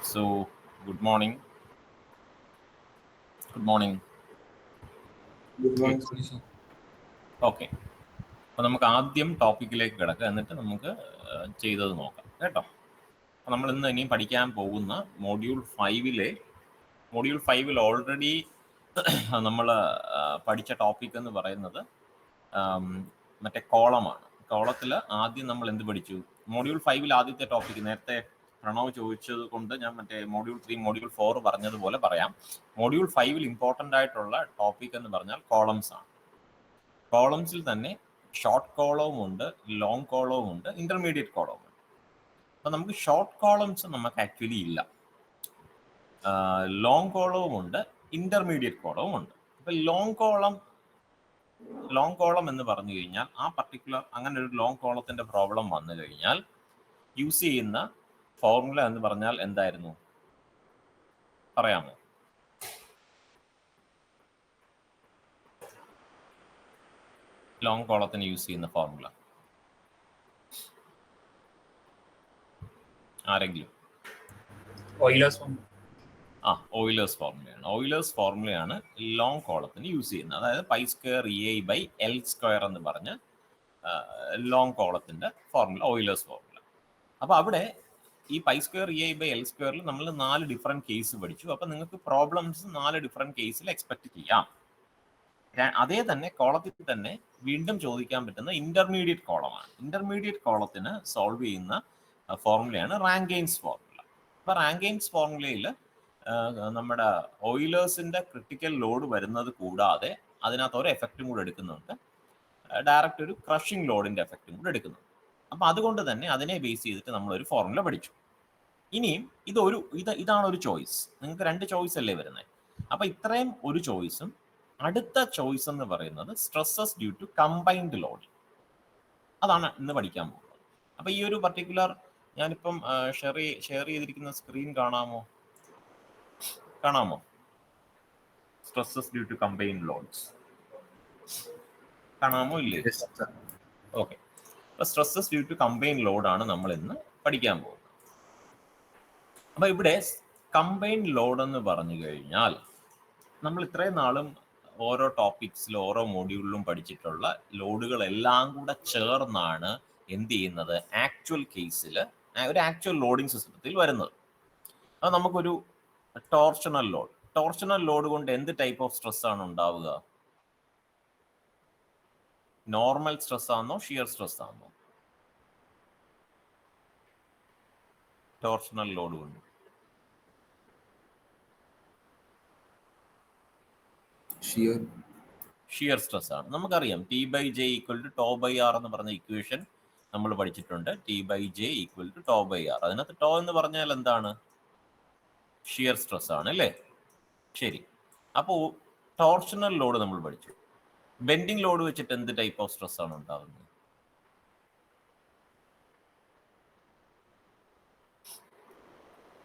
So, good morning. Good morning. Good morning, sir. Okay, അപ്പോൾ നമുക്ക് ആദ്യം ടോപ്പിക്കിലേക്ക് കിടക്കുക, എന്നിട്ട് നമുക്ക് ചെയ്തത് നോക്കാം കേട്ടോ. അപ്പോൾ നമ്മൾ ഇന്ന് ഇനിയും പഠിക്കാൻ പോകുന്ന മോഡ്യൂൾ 5 ഓൾറെഡി നമ്മൾ പഠിച്ച ടോപ്പിക് എന്ന് പറയുന്നത് മറ്റേ കോളമാണ്. കോളത്തിൽ ആദ്യം നമ്മൾ എന്ത് പഠിച്ചു? മോഡ്യൂൾ 5 ആദ്യത്തെ ടോപ്പിക് നേരത്തെ പ്രണവ് ചോദിച്ചത് കൊണ്ട് ഞാൻ മറ്റേ മോഡ്യൂൾ 3 മോഡ്യൂൾ 4 പറഞ്ഞതുപോലെ പറയാം. മോഡ്യൂൾ 5 ഇമ്പോർട്ടൻ്റ് ആയിട്ടുള്ള ടോപ്പിക് എന്ന് പറഞ്ഞാൽ കോളംസ് ആണ്. കോളംസിൽ തന്നെ ഷോർട്ട് കോളവും ഉണ്ട്, ലോങ് കോളവും ഉണ്ട്, ഇന്റർമീഡിയറ്റ് കോളവും ഉണ്ട്. അപ്പം നമുക്ക് ഷോർട്ട് കോളംസ് നമുക്ക് ആക്ച്വലി ഇല്ല, ലോങ് കോളവും ഉണ്ട്, ഇന്റർമീഡിയറ്റ് കോളവും ഉണ്ട്. അപ്പം ലോങ് കോളം എന്ന് പറഞ്ഞു കഴിഞ്ഞാൽ ആ പർട്ടിക്കുലർ അങ്ങനെ ഒരു ലോങ് കോളത്തിന്റെ പ്രോബ്ലം വന്നു കഴിഞ്ഞാൽ യൂസ് ചെയ്യുന്ന ഫോർമുല എന്ന് പറഞ്ഞാൽ എന്തായിരുന്നു പറയാമോ? ലോങ് കോളത്തിന് യൂസ് ചെയ്യുന്ന ഫോർമുല ആരെങ്കിലും? ഓയിലേഴ്സ് ഫോർമുലയാണ്. ഓയിലേഴ്സ് ഫോർമുലയാണ് ലോങ് കോളത്തിന് യൂസ് ചെയ്യുന്നത്. അതായത് പൈ സ്ക്വയർ EI/L² എന്ന് പറഞ്ഞ് ലോങ് കോളത്തിന്റെ ഫോർമുല, ഓയിലേഴ്സ് ഫോർമുല. അപ്പോൾ അവിടെ ഈ പൈ സ്ക്വയർ EI/L² നമ്മൾ 4 ഡിഫറെന്റ് കേസ് പഠിച്ചു. അപ്പം നിങ്ങൾക്ക് പ്രോബ്ലംസ് 4 ഡിഫറെന്റ് കേസിൽ എക്സ്പെക്ട് ചെയ്യാം. അതേ തന്നെ കോളത്തിൽ തന്നെ വീണ്ടും ചോദിക്കാൻ പറ്റുന്ന ഇന്റർമീഡിയറ്റ് കോളമാണ്. ഇന്റർമീഡിയറ്റ് കോളത്തിന് സോൾവ് ചെയ്യുന്ന ഫോർമുലയാണ് റാങ്കൈൻസ് ഫോർമുല. അപ്പൊ റാങ്കൈൻസ് ഫോർമുലയിൽ നമ്മുടെ ഓയിലേഴ്സിന്റെ ക്രിട്ടിക്കൽ ലോഡ് വരുന്നത് കൂടാതെ അതിനകത്ത് ഒരു എഫക്റ്റും കൂടെ എടുക്കുന്നുണ്ട്, ഡയറക്റ്റ് ഒരു ക്രഷിംഗ് ലോഡിന്റെ എഫക്റ്റും കൂടെ എടുക്കുന്നുണ്ട്. അപ്പൊ അതുകൊണ്ട് തന്നെ അതിനെ ബേസ് ചെയ്തിട്ട് നമ്മളൊരു ഫോർമുല പഠിച്ചു. ഇനിയും ഇതാണ് ഒരു ചോയ്സ്. നിങ്ങൾക്ക് 2 ചോയ്സ് അല്ലേ വരുന്നത്. അപ്പൊ ഇത്രയും ഒരു ചോയ്സും അടുത്ത ചോയ്സ് എന്ന് പറയുന്നത് stresses due to combined load. അതാണ് ഇന്ന് പഠിക്കാൻ പോകുന്നത്. അപ്പൊ ഈ ഒരു പർട്ടിക്കുലർ ഞാനിപ്പം ഷെയർ ചെയ്തിരിക്കുന്ന സ്ക്രീൻ കാണാമോ? Stresses due to combined loads കാണാമോ ഇല്ലേ? ഓക്കെ, അപ്പൊ സ്ട്രെസ്സസ് ഡ്യൂ ടു കമ്പൈൻഡ് ലോഡാണ് നമ്മൾ ഇന്ന് പഠിക്കാൻ പോകുന്നത്. അപ്പൊ ഇവിടെ കമ്പൈൻഡ് ലോഡ് എന്ന് പറഞ്ഞു കഴിഞ്ഞാൽ നമ്മൾ ഇത്രയും നാളും ഓരോ ടോപ്പിക്സിലും ഓരോ മോഡ്യൂളിലും പഠിച്ചിട്ടുള്ള ലോഡുകളെല്ലാം കൂടെ ചേർന്നാണ് എന്ത് ചെയ്യുന്നത്, ആക്ച്വൽ കേസിൽ ഒരു ആക്ച്വൽ ലോഡിംഗ് സിസ്റ്റത്തിൽ വരുന്നത്. അത് നമുക്കൊരു ടോർഷണൽ ലോഡ് കൊണ്ട് എന്ത് ടൈപ്പ് ഓഫ് സ്ട്രെസ് ആണ് ഉണ്ടാവുക? നോർമൽ സ്ട്രെസ് ആണോ, ഷിയർ സ്ട്രെസ് ആണോ? ടോർഷണൽ ലോഡ് കൊണ്ട് ഷിയർ സ്ട്രെസ് ആണ്. നമുക്കറിയാം T/J = τ/r എന്ന് പറഞ്ഞ ഇക്വേഷൻ നമ്മൾ പഠിച്ചിട്ടുണ്ട്. T/J = τ/r. അതിനകത്ത് ടോ എന്ന് പറഞ്ഞാൽ എന്താണ്? ഷിയർ സ്ട്രെസ് ആണ് അല്ലേ? ശരി. അപ്പോൾ ടോർഷണൽ ലോഡ് നമ്മൾ പഠിച്ചു. ബെൻഡിങ് ലോഡ് വെച്ചിട്ട് എന്ത് ടൈപ്പ് ഓഫ് സ്ട്രെസ് ആണ് ഉണ്ടാകുന്നത്?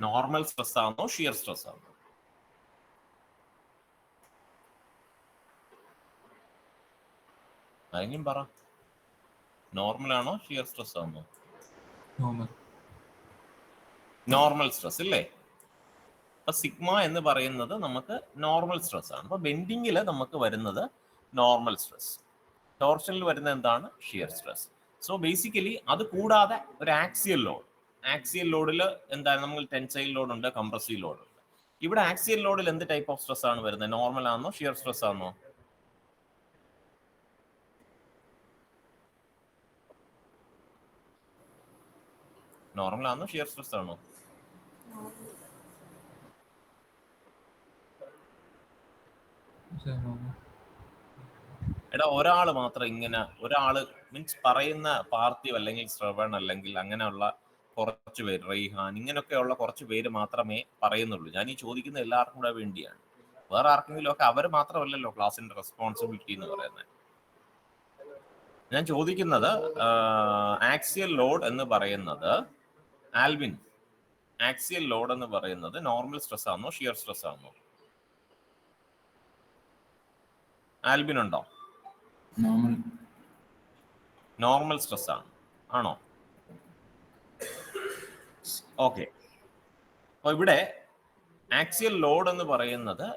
നോർമൽ സ്ട്രെസ് ആണോ, ഷിയർ സ്ട്രെസ് ആണോ? ആരെങ്കിലും പറ, നോർമൽ ആണോ, ഷിയർ സ്ട്രെസ് ആണോ? നോർമൽ സ്ട്രെസ് അല്ലേ? അപ്പൊ സിഗ്മ എന്ന് പറയുന്നത് നമുക്ക് നോർമൽ സ്ട്രെസ് ആണ്. അപ്പൊ ബെൻഡിങ്ങിൽ നമുക്ക് വരുന്നത് നോർമൽ സ്ട്രെസ്, ടോർഷനിൽ വരുന്നത് എന്താണ്? Shear stress. സോ ബേസിക്കലി അത് കൂടാതെ ഒരു ആക്സിയൽ ലോഡിൽ എന്താണ്? നമുക്ക് ടെൻസൈൽ ലോഡ് ഉണ്ട്, കംപ്രസീവ് ലോഡ് ഉണ്ട്. ഇവിടെ ആക്സിയൽ ലോഡിൽ എന്ത് ടൈപ്പ് ഓഫ് സ്ട്രെസ് ആണ് വരുന്നത്? നോർമൽ ആണോ, ഷിയർ സ്ട്രെസ് ആണോ? നോർമൽ ആണോ, ഷിയർ സ്ട്രെസ് ആണോ? എടാ, ഒരാള് മാത്രം ഇങ്ങനെ, ഒരാള് മീൻസ് പറയുന്ന പാർത്ഥിവ് അല്ലെങ്കിൽ ശ്രവൺ അല്ലെങ്കിൽ അങ്ങനെയുള്ള കുറച്ച് പേര്, റെയ്ഹാൻ, ഇങ്ങനെയൊക്കെയുള്ള കുറച്ച് പേര് മാത്രമേ പറയുന്നുള്ളൂ. ഞാൻ ഈ ചോദിക്കുന്ന എല്ലാവർക്കും കൂടെ വേണ്ടിയാണ്. വേറെ ആർക്കെങ്കിലും ഒക്കെ അവർ മാത്രമല്ലല്ലോ ക്ലാസിന്റെ റെസ്പോൺസിബിലിറ്റി എന്ന് പറയുന്നത്. ഞാൻ ചോദിക്കുന്നത് ആക്സിയൽ ലോഡ് എന്ന് പറയുന്നത്, ആൽവിൻ, ആക്സിയൽ ലോഡ് എന്ന് പറയുന്നത് നോർമൽ സ്ട്രെസ് ആണോ, ഷിയർ സ്ട്രെസ് ആണോ? ആൽവിൻ ഉണ്ടോ? നോർമൽ സ്ട്രെസ് ആണോ? ഓക്കെ, അപ്പോൾ ഇവിടെ ആക്സിയൽ ലോഡ് എന്ന് പറയുന്നത്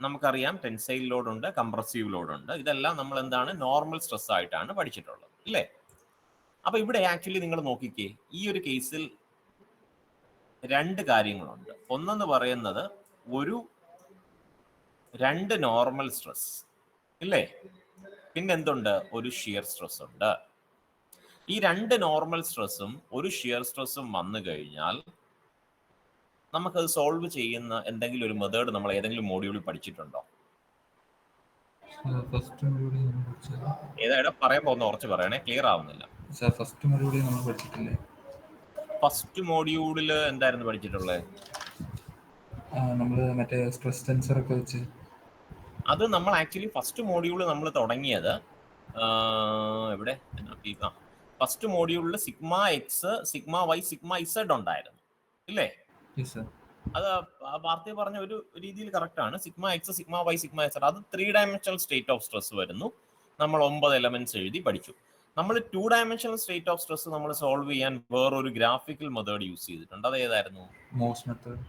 നമുക്കറിയാം, ടെൻസൈൽ ലോഡ് ഉണ്ട്, കംപ്രസീവ് ലോഡ് ഉണ്ട്. ഇതെല്ലാം നമ്മൾ എന്താണ് നോർമൽ സ്ട്രെസ് ആയിട്ടാണ് പഠിച്ചിട്ടുള്ളത്, ഇല്ലേ? അപ്പൊ ഇവിടെ ആക്ച്വലി നിങ്ങൾ നോക്കിക്കേ, ഈ ഒരു കേസിൽ രണ്ട് കാര്യങ്ങളുണ്ട്. ഒന്നെന്ന് പറയുന്നത് രണ്ട് നോർമൽ സ്ട്രെസ്, ഇല്ലേ? പിന്നെ എന്തുണ്ട്? ഒരു ഷിയർ സ്ട്രെസ് ഉണ്ട്. ഈ രണ്ട് നോർമൽ സ്ട്രെസ്സും ഒരു ഷിയർ സ്ട്രെസ്സും വന്നു കഴിഞ്ഞാൽ നമുക്കത് സോൾവ് ചെയ്യുന്ന എന്തെങ്കിലും ഒരു മെത്തേഡ് നമ്മൾ ഏതെങ്കിലും മോഡ്യൂളിൽ പഠിച്ചിട്ടുണ്ടോ? ഏതാ പറയുമ്പോ ഒന്ന് ഉറച്ച് പറയണേ, ക്ലിയർ ആവുന്നില്ല. ഫസ്റ്റ് മോഡ്യൂളിൽ എന്തായിരുന്നു പഠിച്ചിട്ടുള്ളത്? അത് നമ്മൾ ആക്ച്വലി ഫസ്റ്റ് മോഡ്യൂൾ നമ്മൾ തുടങ്ങിയത് ഇവിടെ ഫസ്റ്റ് മോഡ്യൂളിൽ sigma X, sigma Y, sigma Z ഉണ്ടായിരുന്നു, ഇല്ലേ? അത് പാർട്ടി പറഞ്ഞ ഒരു രീതിയിൽ കറക്റ്റ് ആണ്. Sigma X, sigma Y, sigma Z, അത് 3 ഡയമെൻഷണൽ സ്റ്റേറ്റ് ഓഫ് സ്ട്രെസ് വരുന്നു. നമ്മൾ 9 എലമെന്റ്സ് എഴുതി പഠിച്ചു. നമ്മൾ 2 ഡയമെൻഷണൽ സ്റ്റേറ്റ് ഓഫ് സ്ട്രെസ് നമ്മൾ സോൾവ് ചെയ്യാൻ വേറൊരു ഗ്രാഫിക്കൽ മെത്തേഡ് യൂസ് ചെയ്തിട്ടുണ്ട്. അത് ഏതായിരുന്നു? Morse method.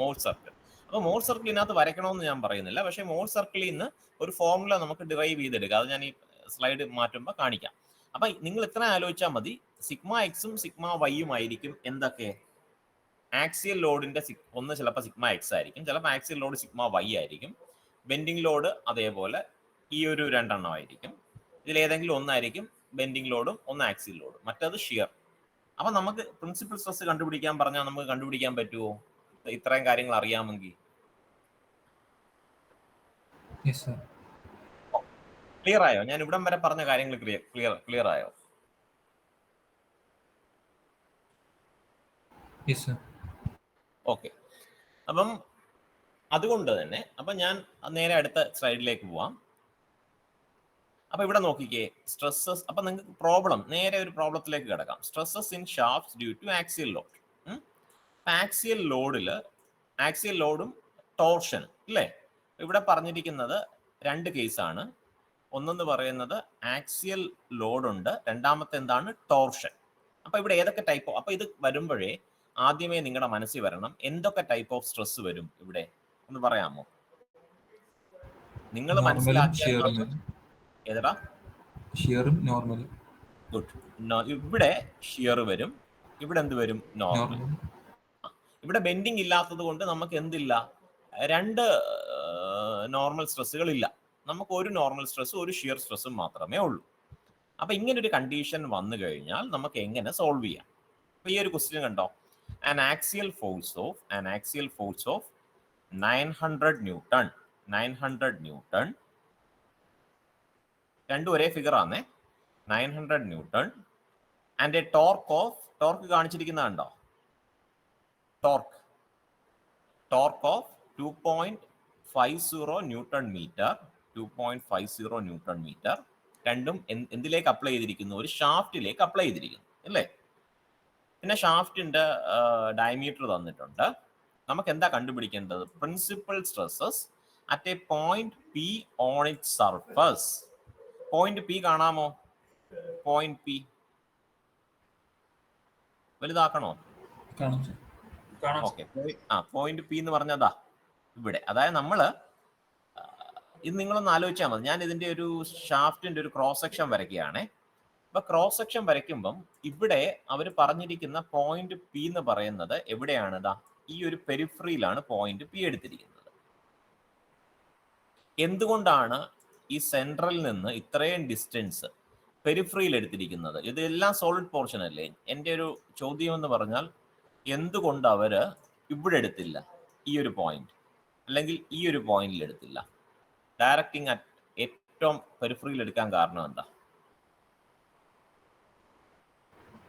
Morse circle. അപ്പോൾ മോഴ്സ് സർക്കിൾ ഇതിനകത്ത് വരയ്ക്കണമെന്ന് ഞാൻ പറയുന്നില്ല, പക്ഷേ മോഴ്സ് സർക്കിളിൽ നിന്ന് ഒരു ഫോർമുല നമുക്ക് ഡിറൈവ് ചെയ്തെടുക്കുക. അത് ഞാൻ ഈ സ്ലൈഡ് മാറ്റുമ്പോൾ കാണിക്കാം. അപ്പൊ നിങ്ങൾ ഇത്ര ആലോചിച്ചാൽ മതി, സിഗ്മ എക്സും സിഗ്മ വൈയും ആയിരിക്കും എന്തൊക്കെ? ആക്സിയൽ ലോഡിന്റെ ഒന്ന് ചിലപ്പോൾ സിഗ്മ എക്സ് ആയിരിക്കും, ചിലപ്പോൾ ആക്സിയൽ ലോഡ് സിഗ്മ വൈ ആയിരിക്കും. ബെൻഡിങ് ലോഡ് അതേപോലെ ഈ ഒരു രണ്ടെണ്ണം ആയിരിക്കും. ഇതിലേതെങ്കിലും ഒന്നായിരിക്കും ബെൻഡിങ് ലോഡും ഒന്ന് ആക്സിയൽ ലോഡും, മറ്റത് ഷിയർ. അപ്പൊ നമുക്ക് പ്രിൻസിപ്പൽ സ്ട്രെസ് കണ്ടുപിടിക്കാൻ പറഞ്ഞാൽ നമുക്ക് കണ്ടുപിടിക്കാൻ പറ്റുമോ ഇത്രയും കാര്യങ്ങൾ അറിയാമെങ്കിൽ? ക്ലിയർ ആയോ? ഞാൻ ഇവിടം വരെ പറഞ്ഞ കാര്യങ്ങൾ ക്ലിയർ ആയോ? ഓക്കെ. അപ്പം അതുകൊണ്ട് തന്നെ ഞാൻ നേരെ അടുത്ത സ്ലൈഡിലേക്ക് പോവാം. അപ്പൊ ഇവിടെ നോക്കിക്കേ, സ്ട്രെസ്സസ്. അപ്പൊ നിങ്ങൾക്ക് പ്രോബ്ലം, നേരെ ഒരു പ്രോബ്ലത്തിലേക്ക് കിടക്കാം. Stresses in shafts due to axial load. Axial ലോഡും ടോർഷൻ, ഇല്ലേ? ഇവിടെ പറഞ്ഞിരിക്കുന്നത് രണ്ട് കേസാണ്. ഒന്നെന്ന് പറയുന്നത് ആക്സിയൽ ലോഡ് ഉണ്ട്, രണ്ടാമത്തെ എന്താണ്? ടോർഷൻ. അപ്പൊ ഇവിടെ ഏതൊക്കെ ടൈപ്പ്? അപ്പൊ ഇത് വരുമ്പോഴേ ആദ്യമേ നിങ്ങളുടെ മനസ്സിൽ വരണം എന്തൊക്കെ ടൈപ്പ് ഓഫ് സ്ട്രെസ് വരും ഇവിടെ ഒന്ന് പറയാമോ? നിങ്ങൾ മനസ്സിലാക്കിയ ഏതാ? ഷിയറും നോർമലും. ഗുഡ്. ഇവിടെ ഷിയർ വരും, ഇവിടെ എന്ത് വരും? നോർമൽ. ഇവിടെ ബെൻഡിങ് ഇല്ലാത്തത് കൊണ്ട് നമുക്ക് എന്തില്ല? രണ്ട് നോർമൽ സ്ട്രെസ്സുകൾ ഇല്ല. നമുക്ക് ഒരു നോർമൽ സ്ട്രെസ്സും ഒരു ഷിയർ സ്ട്രെസ്സും മാത്രമേ ഉള്ളൂ. അപ്പൊ ഇങ്ങനെ ഒരു കണ്ടീഷൻ വന്നു കഴിഞ്ഞാൽ നമുക്ക് എങ്ങനെ സോൾവ് ചെയ്യാം? അപ്പൊ ഈ ഒരു ക്വസ്റ്റ്യൻ കണ്ടോ, an axial force of 900 Newton, രണ്ടും ഒരേ ഫിഗർ ആണേ, 900 Newton, and a torque കാണിച്ചിരിക്കുന്നതുണ്ടോ? torque of 2.50 Newton meter. രണ്ടും എന്തിലേക്ക് അപ്ലൈ ചെയ്തിരിക്കുന്നു? ഒരു ഷാഫ്റ്റിലേക്ക് അപ്ലൈ ചെയ്തിരിക്കുന്നു, അല്ലേ? പിന്നെ ഷാഫ്റ്റിന്റെ ഡയമീറ്റർ തന്നിട്ടുണ്ട്. നമുക്ക് എന്താ കണ്ടുപിടിക്കേണ്ടത്? Principal stresses at a point P on its surface. Point P കാണാമോ? പോയിന്റ് പി വലുതാക്കണോ? ഓക്കെ. പോയിന്റ് പി എന്ന് പറഞ്ഞതാ ഇവിടെ. അതായത് നമ്മള് ഇത് നിങ്ങളൊന്ന് ആലോചിച്ചാൽ മതി. ഞാൻ ഇതിന്റെ ഒരു ഷാഫ്റ്റിന്റെ ഒരു ക്രോസ് സെക്ഷൻ വരയ്ക്കുകയാണേ. അപ്പൊ ക്രോസ് സെക്ഷൻ വരയ്ക്കുമ്പം ഇവിടെ അവർ പറഞ്ഞിരിക്കുന്ന പോയിന്റ് പി എന്ന് പറയുന്നത് എവിടെയാണ്? ഈ ഒരു പെരിഫറിയിലാണ് പോയിന്റ് പി എടുത്തിരിക്കുന്നത്. എന്തുകൊണ്ടാണ് ഈ സെൻട്രൽ നിന്ന് ഇത്രയും ഡിസ്റ്റൻസ് പെരിഫറിയിൽ എടുത്തിരിക്കുന്നത്? ഇതെല്ലാം സോളിഡ് പോർഷൻ അല്ലേ? എൻ്റെ ഒരു ചോദ്യം എന്ന് പറഞ്ഞാൽ എന്തുകൊണ്ട് അവര് ഇവിടെ എടുത്തില്ല ഈ ഒരു പോയിന്റ്, അല്ലെങ്കിൽ ഈ ഒരു പോയിന്റിൽ എടുത്തില്ല? ഡയറക്റ്റിംഗ് അറ്റ് ഏറ്റവും പെരിഫറിയിൽ എടുക്കാൻ കാരണം എന്താ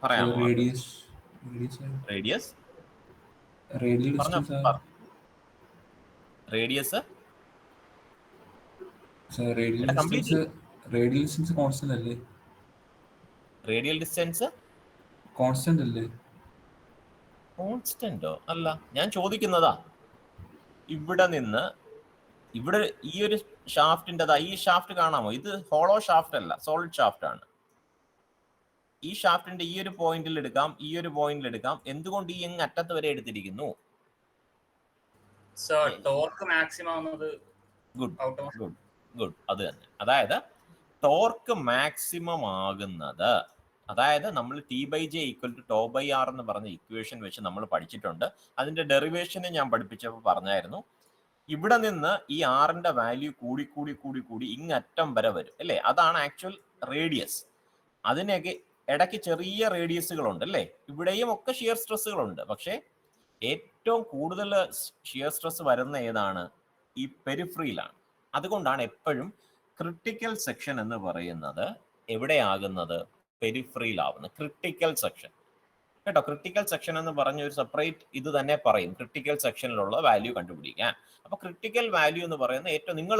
പറയാമോ? റേഡിയസ് റേഡിയൽ ഡിസ്റ്റൻസ് കോൺസ്റ്റന്റോ? അല്ല, ഞാൻ ചോദിക്കുന്നതാ ഇവിടെ നിന്ന് ഇവിടെ ഈ ഒരു ഷാഫ്റ്റിൻ്റെതാ. ഈ ഷാഫ്റ്റ് കാണാമോ? ഇത് ഹോളോ ഷാഫ്റ്റ് അല്ല, സോളിഡ് ഷാഫ്റ്റ് ആണ്. ഈ ഷാഫ്റ്റിന്റെ ഈ ഒരു പോയിന്റിൽ എടുക്കാം, ഈ ഒരു പോയിന്റിൽ എടുക്കാം. എന്തുകൊണ്ട് ഈ അറ്റത്ത് വരെ എടുത്തിരിക്കുന്നു? ടോർക്ക് മാക്സിമം ആവുന്നത് ഗുഡ് ഗുഡ് ഗുഡ്, അത് തന്നെ. അതായത് ടോർക്ക് മാക്സിമം ആകുന്നത്, അതായത് നമ്മൾ T/J = τ/r എന്ന് പറഞ്ഞ ഇക്വേഷൻ വെച്ച് നമ്മൾ പഠിച്ചിട്ടുണ്ട്. അതിന്റെ ഡെറിവേഷനെ ഞാൻ പഠിപ്പിച്ചപ്പോൾ പറഞ്ഞായിരുന്നു, ഇവിടെ നിന്ന് ഈ ആറിന്റെ വാല്യൂ കൂടി കൂടി കൂടി കൂടി ഇങ്ങറ്റം വരെ വരും അല്ലേ? അതാണ് ആക്ച്വൽ റേഡിയസ്. അതിനൊക്കെ ഇടയ്ക്ക് ചെറിയ റേഡിയസുകളുണ്ട് അല്ലേ? ഇവിടെയും ഒക്കെ ഷിയർ സ്ട്രെസ്സുകളുണ്ട്. പക്ഷേ ഏറ്റവും കൂടുതൽ ഷിയർ സ്ട്രെസ് വരുന്ന ഏതാണ്? ഈ പെരിഫറിയിലാണ്. അതുകൊണ്ടാണ് എപ്പോഴും ക്രിട്ടിക്കൽ സെക്ഷൻ എന്ന് പറയുന്നത് എവിടെയാകുന്നത്? പെരിഫറിയിലാവുന്നത്. ക്രിട്ടിക്കൽ സെക്ഷൻ കേട്ടോ. ക്രിട്ടിക്കൽ സെക്ഷൻ എന്ന് പറഞ്ഞ ഒരു സെപ്പറേറ്റ് ഇത് തന്നെ പറയും, ക്രിട്ടിക്കൽ സെക്ഷനിലുള്ള വാല്യൂ കണ്ടുപിടിക്കാൻ. അപ്പൊ ക്രിട്ടിക്കൽ വാല്യൂ എന്ന് പറയുന്നത് ഏറ്റവും നിങ്ങൾ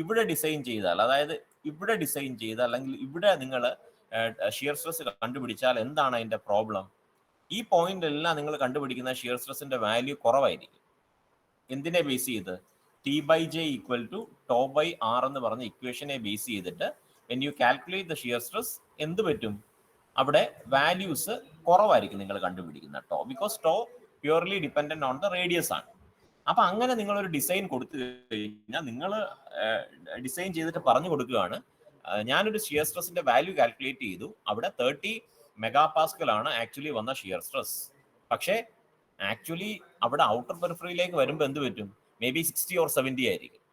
ഇവിടെ ഡിസൈൻ ചെയ്താൽ, അതായത് ഇവിടെ ഡിസൈൻ ചെയ്താൽ അല്ലെങ്കിൽ ഇവിടെ നിങ്ങൾ ഷിയർ സ്ട്രെസ് കണ്ടുപിടിച്ചാൽ എന്താണ് അതിന്റെ പ്രോബ്ലം? ഈ പോയിന്റ് എല്ലാം നിങ്ങൾ കണ്ടുപിടിക്കുന്ന ഷിയർ സ്ട്രെസിന്റെ വാല്യൂ കുറവായിരിക്കും. എന്തിനെ ബേസ് ചെയ്ത്? T/J = τ/r എന്ന് പറഞ്ഞ ഇക്വേഷനെ ബേസ് ചെയ്തിട്ട് when you calculate the shear stress എന്ത് പറ്റും? അവിടെ വാല്യൂസ് കുറവായിരിക്കും നിങ്ങൾ കണ്ടുപിടിക്കുന്ന tau, because tau purely dependent on the radius ആണ്. അപ്പൊ അങ്ങനെ നിങ്ങളൊരു ഡിസൈൻ കൊടുത്തു കഴിഞ്ഞാൽ നിങ്ങൾ ഡിസൈൻ ചെയ്തിട്ട് പറഞ്ഞു കൊടുക്കുകയാണ്, ഞാനൊരു ഷിയർ സ്ട്രെസിന്റെ വാല്യൂ കാൽക്കുലേറ്റ് ചെയ്തു, അവിടെ 30 MPa ആണ് ആക്ച്വലി വന്ന ഷിയർ സ്ട്രെസ്. പക്ഷേ ആക്ച്വലി അവിടെ ഔട്ടർ പെരിഫറിയിലേക്ക് വരുമ്പോൾ എന്ത് പറ്റും? മേ ബി 60 or 70 ആയിരിക്കും.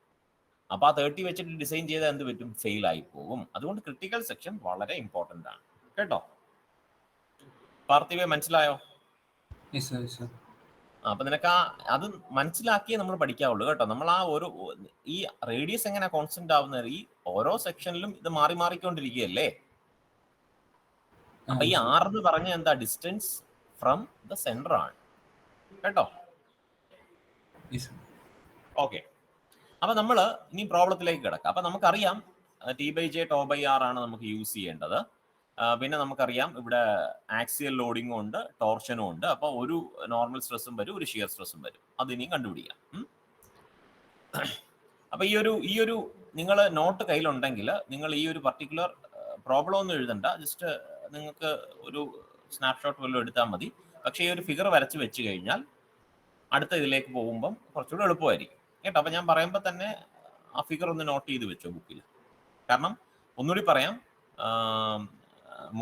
അപ്പൊ ആ 30 വെച്ചിട്ട് ഡിസൈൻ ചെയ്താൽ എന്ത് പറ്റും? ഫെയിൽ ആയി പോകും. അതുകൊണ്ട് ക്രിട്ടിക്കൽ സെക്ഷൻ വളരെ ഇമ്പോർട്ടന്റ് ആണ് കേട്ടോ. പാർത്ഥിവേ, മനസ്സിലായോ? അപ്പൊ നിനക്ക് അത് മനസ്സിലാക്കിയേ നമ്മൾ പഠിക്കാവുള്ളൂ കേട്ടോ. നമ്മൾ ആ ഒരു ഈ റേഡിയസ് എങ്ങനെ കോൺസ്റ്റന്റ് ആവുന്നത്? ഈ ഓരോ സെക്ഷനിലും ഇത് മാറി മാറിക്കൊണ്ടിരിക്കുകയല്ലേ. അപ്പൊ ഈ R എന്ന് പറഞ്ഞ എന്താ? ഡിസ്റ്റൻസ് ഫ്രം ദ സെന്റർ ആണ് കേട്ടോ. ഓക്കെ, അപ്പൊ നമ്മൾ ഇനി പ്രോബ്ലത്തിലേക്ക് കിടക്കാം. അപ്പൊ നമുക്കറിയാം T/J τ/r ആണ് നമുക്ക് യൂസ് ചെയ്യേണ്ടത്. പിന്നെ നമുക്കറിയാം ഇവിടെ ആക്സിയൽ ലോഡിങ്ങും ഉണ്ട്, ടോർഷനും ഉണ്ട്. അപ്പൊ ഒരു നോർമൽ സ്ട്രെസ്സും വരും, ഒരു ഷിയർ സ്ട്രെസ്സും വരും. അത് ഇനിയും കണ്ടുപിടിക്കാം. അപ്പൊ ഈ ഒരു നിങ്ങൾ നോട്ട് കയ്യിലുണ്ടെങ്കിൽ നിങ്ങൾ ഈ ഒരു പർട്ടിക്കുലർ പ്രോബ്ലം ഒന്നും എഴുതണ്ട, ജസ്റ്റ് നിങ്ങൾക്ക് ഒരു സ്നാപ്ഷോട്ട് വല്ലതും എടുത്താൽ മതി. പക്ഷേ ഈ ഒരു ഫിഗർ വരച്ച് വെച്ച് കഴിഞ്ഞാൽ അടുത്ത ഇതിലേക്ക് പോകുമ്പം കുറച്ചുകൂടെ എളുപ്പമായിരിക്കും കേട്ടോ. അപ്പൊ ഞാൻ പറയുമ്പോൾ തന്നെ ആ ഫിഗർ ഒന്ന് നോട്ട് ചെയ്ത് വെച്ചോ ബുക്കിൽ. കാരണം ഒന്നുകൂടി പറയാം,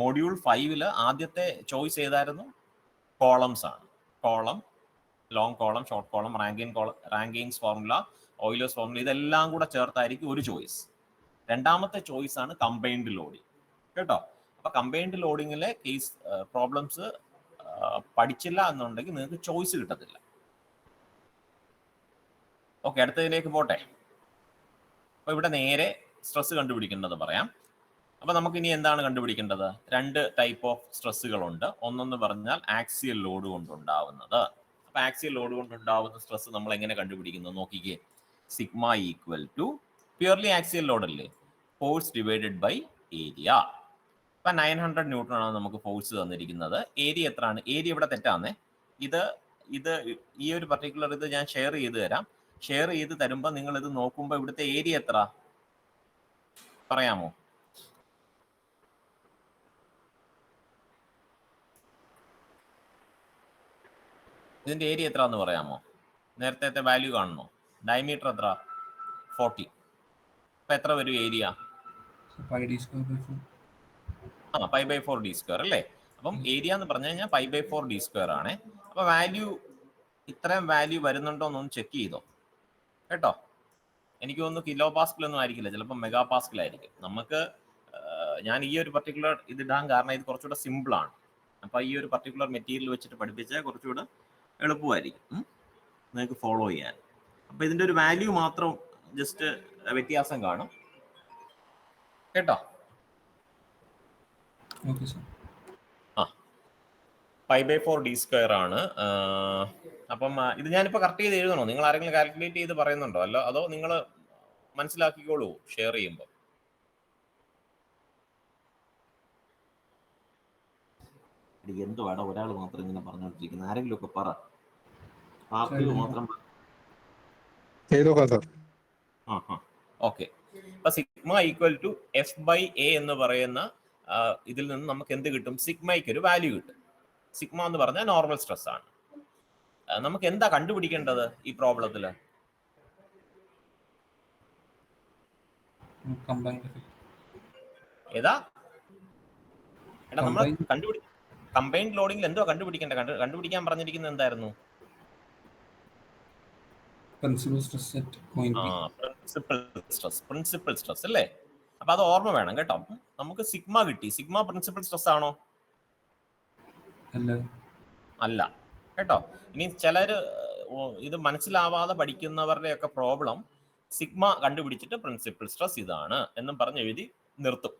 മോഡ്യൂൾ 5 ആദ്യത്തെ ചോയ്സ് ഏതായിരുന്നു? കോളംസ് ആണ്. Column, long column, short column, rankings formula, Euler's formula, ഇതെല്ലാം കൂടെ ചേർത്തായിരിക്കും ഒരു ചോയ്സ്. രണ്ടാമത്തെ ചോയ്സ് ആണ് കമ്പൈൻഡ് ലോഡിങ് കേട്ടോ. അപ്പൊ കമ്പൈൻഡ് ലോഡിങ്ങിലെ കേസ് പ്രോബ്ലംസ് പഠിച്ചില്ല എന്നുണ്ടെങ്കിൽ നിങ്ങൾക്ക് ചോയ്സ് കിട്ടത്തില്ല. ഓക്കെ, അടുത്തതിലേക്ക് പോട്ടെ. അപ്പൊ ഇവിടെ നേരെ സ്ട്രെസ് കണ്ടുപിടിക്കേണ്ടത് പറയാം. അപ്പൊ നമുക്ക് ഇനി എന്താണ് കണ്ടുപിടിക്കേണ്ടത്? 2 ടൈപ്പ് ഓഫ് സ്ട്രെസ്സുകളുണ്ട്. ഒന്നെന്ന് പറഞ്ഞാൽ ആക്സിയൽ ലോഡ് കൊണ്ടുണ്ടാവുന്നത്. അപ്പൊ ആക്സിയൽ ലോഡ് കൊണ്ടുണ്ടാവുന്ന സ്ട്രെസ് നമ്മൾ എങ്ങനെ കണ്ടുപിടിക്കുന്നത് നോക്കിക്കേ. സിഗ്മ = പ്യൂർലി ആക്സിയൽ ലോഡ് അല്ലേ, ഫോഴ്സ് ഡിവൈഡഡ് ബൈ ഏരിയ. ഇപ്പൊ 900 ന്യൂട്ടൺ ആണ് നമുക്ക് ഫോഴ്സ് തന്നിരിക്കുന്നത്. ഏരിയ എത്രയാണ്? ഏരിയ ഇവിടെ തെറ്റാന്നേ. ഇത് ഈ ഒരു പർട്ടിക്കുലർ ഇത് ഞാൻ ഷെയർ ചെയ്ത് തരാം. ഷെയർ ചെയ്ത് തരുമ്പോൾ നിങ്ങൾ ഇത് നോക്കുമ്പോൾ ഇവിടുത്തെ ഏരിയ എത്ര പറയാമോ? ഇതിന്റെ ഏരിയ എത്ര എന്ന് പറയാമോ? നേരത്തെ വാല്യൂ കാണണോ? ഡയമീറ്റർ എത്ര? 40. അപ്പൊ എത്ര വരും ഏരിയ? π/4d² അല്ലേ. അപ്പം ഏരിയ എന്ന് പറഞ്ഞു കഴിഞ്ഞാൽ π/4d² ആണ്. അപ്പൊ വാല്യൂ ഇത്രയും വാല്യൂ വരുന്നുണ്ടോ എന്നൊന്ന് ചെക്ക് ചെയ്തോ കേട്ടോ. എനിക്ക് തോന്നുന്നു കിലോ പാസ്കൽ ഒന്നും ആയിരിക്കില്ല, ചിലപ്പോൾ മെഗാ പാസ്കൽ ആയിരിക്കും. നമുക്ക് ഞാൻ ഈ ഒരു പർട്ടിക്കുലർ ഇതിടാൻ കാരണം ഇത് കുറച്ചുകൂടെ സിമ്പിൾ ആണ്. അപ്പൊ ഈ ഒരു പർട്ടിക്കുലർ മെറ്റീരിയൽ വെച്ചിട്ട് പഠിപ്പിച്ചാൽ കുറച്ചുകൂടെ എളുപ്പമായിരിക്കും നിങ്ങൾക്ക് ഫോളോ ചെയ്യാൻ. അപ്പൊ ഇതിന്റെ ഒരു വാല്യൂ മാത്രം ജസ്റ്റ് വ്യത്യാസം കാണും കേട്ടോ. π/4d² ആണ്. അപ്പം ഇത് ഞാനിപ്പോ കറക്റ്റ് ചെയ്ത് എഴുതണോ? നിങ്ങൾ ആരെങ്കിലും കാൽക്കുലേറ്റ് ചെയ്ത് പറയുന്നുണ്ടോ? അതോ നിങ്ങൾ മനസ്സിലാക്കിക്കോളൂ ഷെയർ ചെയ്യുമ്പോൾ? എന്ത് വേണം ഒരാൾ മാത്രം ഇങ്ങനെ പറഞ്ഞോണ്ടിരിക്കുന്നത്? ആരെങ്കിലും ഒക്കെ പറ. മാത്രം ഓക്കെ. അപ്പൊ സിഗ്മ = f/a എന്ന് പറയുന്ന ഇതിൽ നിന്ന് നമുക്ക് എന്ത് കിട്ടും? സിഗ്മയ്ക്ക് ഒരു വാല്യൂ കിട്ടും. സിഗ്മ എന്ന് പറഞ്ഞാൽ നോർമൽ സ്ട്രെസ് ആണ്. നമുക്ക് എന്താ കണ്ടുപിടിക്കേണ്ടത് ഈ പ്രോബ്ലത്തില്? ഏതാ എടാ നമ്മൾ കമ്പൈൻഡ് ലോഡിംഗിൽ എന്തോ കണ്ടുപിടിക്കാൻ പറഞ്ഞിരിക്കുന്നത് എന്തായിരുന്നു? പ്രിൻസിപ്പൽ സ്ട്രെസ് അല്ലേ? അപ്പൊ അത് ഓർമ്മ വേണം കേട്ടോ. നമുക്ക് സിഗ്മ കിട്ടി. സിഗ്മ പ്രിൻസിപ്പൽ സ്ട്രെസ് ആണോ? അല്ല കേട്ടോ. ഇനി ചിലര് ഇത് മനസ്സിലാവാതെ പഠിക്കുന്നവരുടെയൊക്കെ പ്രോബ്ലം സിഗ്മ കണ്ടുപിടിച്ചിട്ട് പ്രിൻസിപ്പൽ സ്ട്രെസ് ഇതാണ് എന്നും പറഞ്ഞ് എഴുതി നിർത്തും.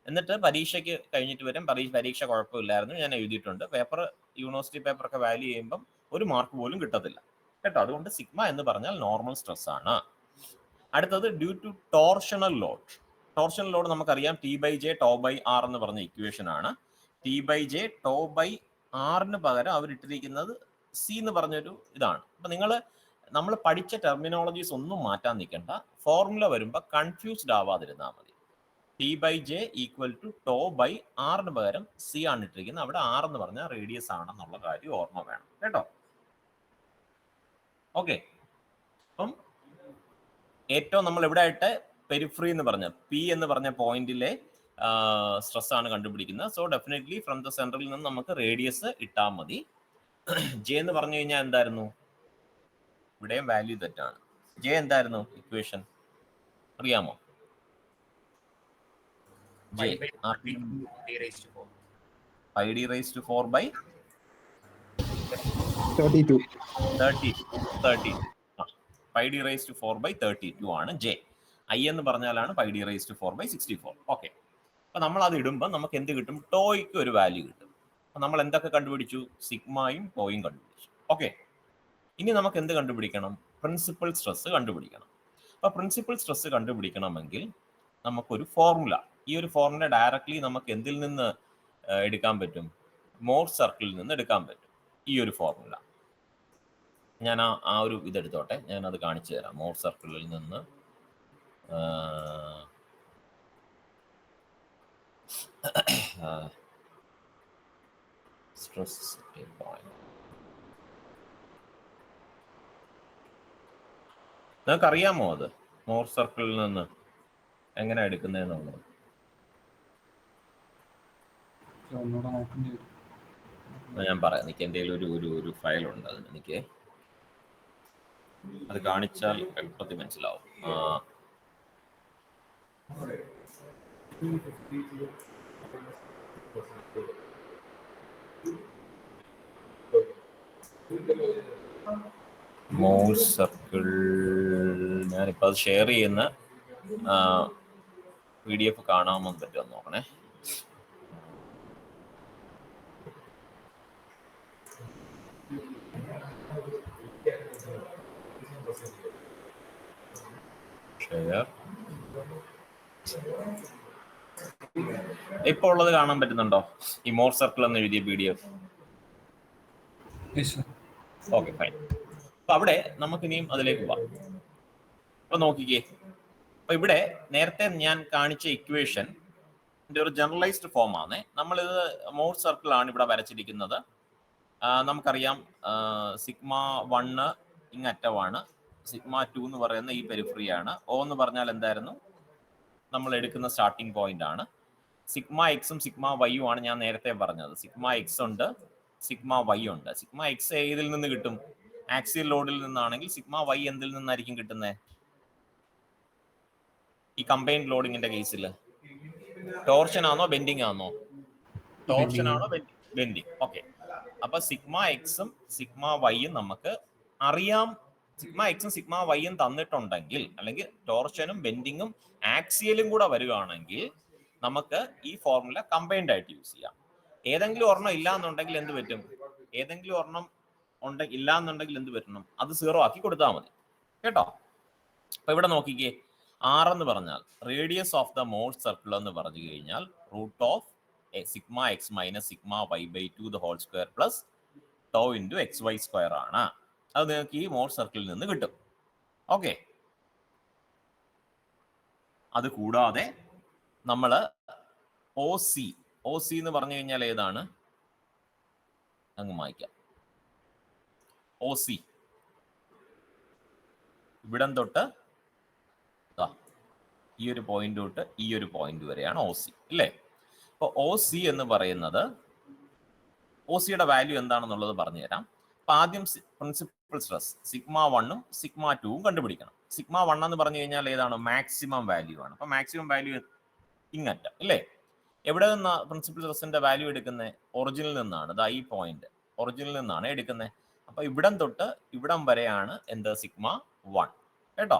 എന്നിട്ട് പരീക്ഷയ്ക്ക് കഴിഞ്ഞിട്ട് വരും, പരീക്ഷ കുഴപ്പമില്ലായിരുന്നു, ഞാൻ എഴുതിയിട്ടുണ്ട്, പേപ്പർ യൂണിവേഴ്സിറ്റി പേപ്പറൊക്കെ വാല്യൂ ചെയ്യുമ്പം ഒരു മാർക്ക് പോലും കിട്ടത്തില്ല കേട്ടോ. അതുകൊണ്ട് സിഗ്മ എന്ന് പറഞ്ഞാൽ നോർമൽ സ്ട്രെസ് ആണ്. അടുത്തത് due to torsional load. Torsional load നമുക്കറിയാം T/J τ/r എന്ന് പറഞ്ഞ ഇക്വേഷൻ ആണ്. T/J τ/r പകരം അവരിട്ടിരിക്കുന്നത് C എന്ന് പറഞ്ഞൊരു ഇതാണ്. അപ്പൊ നമ്മൾ പഠിച്ച ടെർമിനോളജീസ് ഒന്നും മാറ്റാൻ നിൽക്കണ്ട. ഫോർമുല വരുമ്പോൾ കൺഫ്യൂസ്ഡ് ആവാതിരുന്നാൽ മതി. T/J = τ/r പകരം C ആണ് ഇട്ടിരിക്കുന്നത്. അവിടെ R എന്ന് പറഞ്ഞാൽ റേഡിയസ് ആണെന്നുള്ള കാര്യം ഓർമ്മ വേണം കേട്ടോ. ഓക്കെ, അപ്പം ഏറ്റവും നമ്മൾ ഇവിടെ ആയിട്ട് പെരിഫറി എന്ന് പറഞ്ഞ P എന്ന് പറഞ്ഞ പോയിന്റിലെ സ്ട്രെസ് ആണ് കണ്ടുപിടിക്കുന്നത്. So definitely from the central നിന്ന് നമുക്ക് റേഡിയസ് ഇട്ടാൽ മതി. J എന്ന് പറഞ്ഞു കഴിഞ്ഞാൽ എന്തായിരുന്നു? ഇവിടെയും വാല്യൂ തെറ്റാണ്. J എന്തായിരുന്നു ഇക്വേഷൻ അറിയാമോ? J πd4/32 ആണ് J. I എന്ന് പറഞ്ഞാലാണ് πd4/64. ഓക്കെ, അപ്പൊ നമ്മൾ അത് ഇടുമ്പോൾ നമുക്ക് എന്ത് കിട്ടും? ടോയ്ക്ക് ഒരു വാല്യൂ കിട്ടും. അപ്പൊ നമ്മൾ എന്തൊക്കെ കണ്ടുപിടിച്ചു? സിഗ്മയും ടോയും കണ്ടുപിടിച്ചു. ഓക്കെ, ഇനി നമുക്ക് എന്ത് കണ്ടുപിടിക്കണം? പ്രിൻസിപ്പൽ സ്ട്രെസ് കണ്ടുപിടിക്കണം. അപ്പൊ പ്രിൻസിപ്പൽ സ്ട്രെസ് കണ്ടുപിടിക്കണമെങ്കിൽ നമുക്കൊരു ഫോർമുല, ഈ ഒരു ഫോർമുല ഡയറക്ട്ലി നമുക്ക് എന്തിൽ നിന്ന് എടുക്കാൻ പറ്റും? മോർസ് സർക്കിളിൽ നിന്ന് എടുക്കാൻ പറ്റും ഈ ഒരു ഫോർമുല. ഞാൻ ആ ഒരു ഇതെടുത്തോട്ടെ, ഞാൻ അത് കാണിച്ചു തരാം. മോർസ് സർക്കിളിൽ നിന്ന് സ്ട്രെസ് പോയിന്റ് നിങ്ങൾക്ക് അറിയാമോ? അത് മോർസ് സർക്കിളിൽ നിന്ന് എങ്ങനെ എടുക്കുന്നതെന്നുള്ളത് ഞാൻ പറയാം. എനിക്ക് എൻ്റെ ഒരു ഫയലുണ്ട്, അതിന് എനിക്ക് അത് കാണിച്ചാൽ എളുപ്പത്തിൽ മനസ്സിലാവും. മോർസ് സർക്കിൾ ഞാനിപ്പോൾ അത് ഷെയർ ചെയ്യുന്ന PDF കാണാമെന്ന് പറ്റുമെന്ന് നോക്കണേ. ഇപ്പൊ ഉള്ളത് കാണാൻ പറ്റുന്നുണ്ടോ? ഈ മോർ സർക്കിൾ എന്ന് എഴുതിയ PDF. Okay, fine. അപ്പൊ അവിടെ നമുക്ക് ഇനിയും അതിലേക്ക് പോവാം. അപ്പൊ നോക്കിക്കേ, അപ്പൊ ഇവിടെ നേരത്തെ ഞാൻ കാണിച്ച ഇക്വേഷൻ ഒരു ജനറലൈസ്ഡ് ഫോം ആണ്. നമ്മളിത് മോർ സർക്കിൾ ആണ് ഇവിടെ വരച്ചിരിക്കുന്നത്. നമുക്കറിയാം സിഗ്മ 1 ഇങ്ങറ്റമാണ്, സിഗ്മ 2 എന്ന് പറയുന്ന ഈ പെരിഫറി ആണ്. O എന്ന് പറഞ്ഞാൽ എന്തായിരുന്നു? നമ്മൾ എടുക്കുന്ന സ്റ്റാർട്ടിംഗ് പോയിന്റ് ആണ്. സിഗ്മ എക്സും സിഗ്മ വൈയും ആണ് ഞാൻ നേരത്തെ പറഞ്ഞത്. സിഗ്മ എക്സ് ഉണ്ട്, സിഗ്മ വൈ ഉണ്ട്. സിഗ്മ എക്സ് ഏതിൽ നിന്ന് കിട്ടും? ആക്സിയൽ ലോഡിൽ നിന്നാണെങ്കിൽ സിഗ്മ വൈ എന്തിൽ നിന്നായിരിക്കും കിട്ടുന്നത്? ഈ കമ്പൈൻഡ് ലോഡിങ്ങിന്റെ കേസിൽ ടോർഷൻ ആണോ ബെൻഡിങ് ആണോ? ടോർഷൻ ആണോ ബെൻഡിങ്? ഓക്കെ, അപ്പൊ സിഗ്മ എക്സും സിഗ്മ വൈയും നമുക്ക് അറിയാം. സിഗ്മ എക്സും സിഗ്മ വൈയും തന്നിട്ടുണ്ടെങ്കിൽ, അല്ലെങ്കിൽ ടോർഷനും ബെൻഡിങ്ങും ആക്സിയലും കൂടെ വരികയാണെങ്കിൽ നമുക്ക് ഈ ഫോർമുല കമ്പൈൻഡ് ആയിട്ട് യൂസ് ചെയ്യാം. ഏതെങ്കിലും ഒരെണ്ണം ഇല്ല എന്നുണ്ടെങ്കിൽ എന്ത് പറ്റും? ഏതെങ്കിലും ഒരെണ്ണം ഇല്ല എന്നുണ്ടെങ്കിൽ എന്ത് പറ്റണം? അത് 0 ആക്കി കൊടുത്താൽ മതി കേട്ടോ. അപ്പൊ ഇവിടെ നോക്കിക്കേ, R എന്ന് പറഞ്ഞാൽ radius of the Mohr circle എന്ന് പറഞ്ഞു കഴിഞ്ഞാൽ root of sigma X minus sigma y/2 the whole square plus tau into XY² ആണ്. അത് നിങ്ങൾക്ക് ഈ മോർ സർക്കിളിൽ നിന്ന് കിട്ടും. ഓക്കെ, അത് കൂടാതെ നമ്മൾ OC എന്ന് പറഞ്ഞു കഴിഞ്ഞാൽ ഏതാണ്? അങ്ങ് മായ്ക്കാം. OC. ഇവിടം തൊട്ട് ഈ ഒരു പോയിന്റ് തൊട്ട് ഈ ഒരു പോയിന്റ് വരെയാണ് OC അല്ലേ? അപ്പോൾ OC എന്ന് പറയുന്നത് OCയുടെ വാല്യൂ എന്താണെന്നുള്ളത് പറഞ്ഞു തരാം. അപ്പൊ ആദ്യം പ്രിൻസിപ്പൽ സ്ട്രെസ് σ1 σ2 കണ്ടുപിടിക്കണം. σ1 എന്ന് പറഞ്ഞു കഴിഞ്ഞാൽ ഏതാണ്? മാക്സിമം വാല്യൂ ആണ്. അപ്പൊ മാക്സിമം വാല്യൂ ഇങ്ങറ്റം അല്ലേ? എവിടെ നിന്നാ പ്രിൻസിപ്പൽ സ്ട്രെസിന്റെ വാല്യൂ എടുക്കുന്നത്? ഒറിജിനിൽ നിന്നാണ്. ഈ പോയിന്റ് ഒറിജിനിൽ നിന്നാണ് എടുക്കുന്നത്. അപ്പൊ ഇവിടം തൊട്ട് ഇവിടം വരെയാണ് എന്ത്? σ1 കേട്ടോ.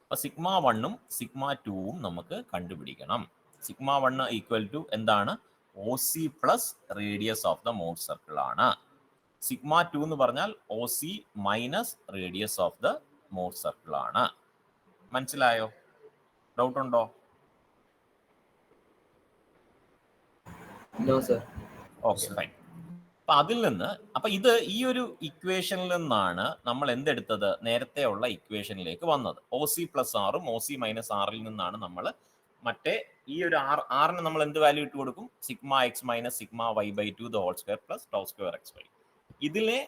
അപ്പൊ σ1ഉം σ2ഉം നമുക്ക് കണ്ടുപിടിക്കണം. σ1 ഈക്വൽ ടു എന്താണ്? OC plus radius of the mode circle ആണ്. σ2 എന്ന് പറഞ്ഞാൽ OC minus radius of the mode circle ആണ്. മനസ്സിലായോ? ഡൗട്ട് ഉണ്ടോ? Okay fine. അപ്പൊ അതിൽ നിന്ന് ഇത് ഈ ഒരു ഇക്വേഷനിൽ നിന്നാണ് നമ്മൾ എന്തെടുത്തത്? നേരത്തെ ഉള്ള ഇക്വേഷനിലേക്ക് വന്നത്. OC പ്ലസ് ആറും OC മൈനസ് ആറിൽ നിന്നാണ് നമ്മൾ മറ്റേ ഈ ഒരു ആറിന് നമ്മൾ എന്ത് വാല്യൂ ഇട്ട് കൊടുക്കും? σx minus σy/2 the whole square plus tau square xy. ഇതിലെ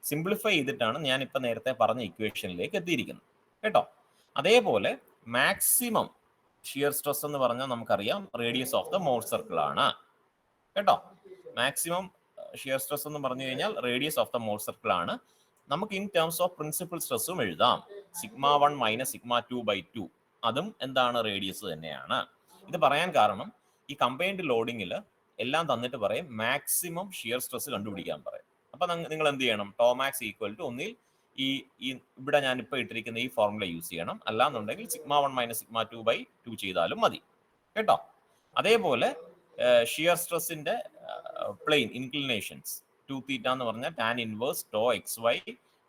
സിംപ്ലിഫൈ ചെയ്തിട്ടാണ് ഞാൻ ഇപ്പൊ നേരത്തെ പറഞ്ഞ ഇക്വേഷനിലേക്ക് എത്തിയിരിക്കുന്നത് കേട്ടോ. അതേപോലെ മാക്സിമം ഷിയർ സ്ട്രെസ് എന്ന് പറഞ്ഞാൽ നമുക്കറിയാം radius of the mode circle ആണ് കേട്ടോ. മാക്സിമം ഷിയർ സ്ട്രെസ് എന്ന് പറഞ്ഞു കഴിഞ്ഞാൽ radius of the mode circle ആണ്. നമുക്ക് ഇൻ ടേംസ് ഓഫ് പ്രിൻസിപ്പൽ സ്ട്രെസ്സും എഴുതാം. σ1 മൈനസ് σ2/2 അതും എന്താണ്? റേഡിയസ് തന്നെയാണ്. ഇത് പറയാൻ കാരണം ഈ കമ്പൈൻഡ് ലോഡിങ്ങിൽ എല്ലാം തന്നിട്ട് പറയും മാക്സിമം ഷിയർ സ്ട്രെസ് കണ്ടുപിടിക്കാൻ പറയും. അപ്പൊ നിങ്ങൾ എന്ത് ചെയ്യണം? ടോമാക്സ് ഈക്വൽ ടു ഒന്നിൽ ഈ ഇവിടെ ഞാൻ ഇപ്പൊ ഇട്ടിരിക്കുന്ന ഈ ഫോർമുല യൂസ് ചെയ്യണം. അല്ലാന്നുണ്ടെങ്കിൽ σ1 മൈനസ് σ2/2 ചെയ്താലും മതി കേട്ടോ. അതേപോലെ ഷിയർ സ്ട്രെസ്സിന്റെ പ്ലെയിൻ ഇൻക്ലിനേഷൻസ് 2θ എന്ന് പറഞ്ഞാൽ tan inverse tau xy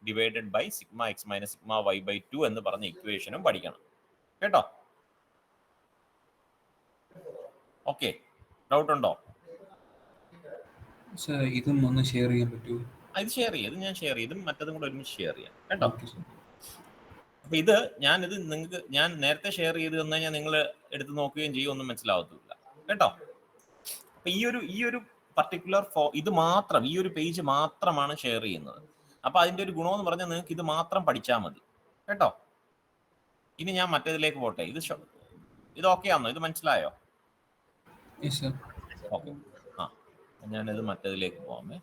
divided by σx minus σy/2 എന്ന് പറഞ്ഞ ഇക്വേഷനും പഠിക്കണം കേട്ടോ. ഓക്കെ, ഡൗട്ട് ഉണ്ടോ? ഇതും ഒന്ന് ഷെയർ ചെയ്യാൻ പറ്റുമോ? ഇത് ഷെയർ ചെയ്യാം. ഇത് ഞാൻ ഷെയർ ചെയ്തും മറ്റതും കൂടെ ഒരുമിച്ച് ഷെയർ ചെയ്യാം കേട്ടോ. അപ്പൊ ഇത് നിങ്ങൾക്ക് ഞാൻ നേരത്തെ ഷെയർ ചെയ്ത് തന്നു കഴിഞ്ഞാൽ നിങ്ങൾ എടുത്ത് നോക്കുകയും ചെയ്യും, ഒന്നും മനസ്സിലാവത്തില്ല കേട്ടോ. അപ്പൊ ഈ ഒരു പർട്ടിക്കുലർ ഇത് മാത്രം, ഈ ഒരു പേജ് മാത്രമാണ് ഷെയർ ചെയ്യുന്നത്. അപ്പൊ അതിന്റെ ഒരു ഗുണമെന്ന് പറഞ്ഞാൽ നിങ്ങൾക്ക് ഇത് മാത്രം പഠിച്ചാൽ മതി കേട്ടോ. ഇനി ഞാൻ മറ്റേതിലേക്ക് പോട്ടെ. ഇത് ഓക്കെ ആണോ? ഇത് മനസ്സിലായോ? ഓക്കെ, ഞാനിത് മറ്റേതിലേക്ക് പോവാമേ.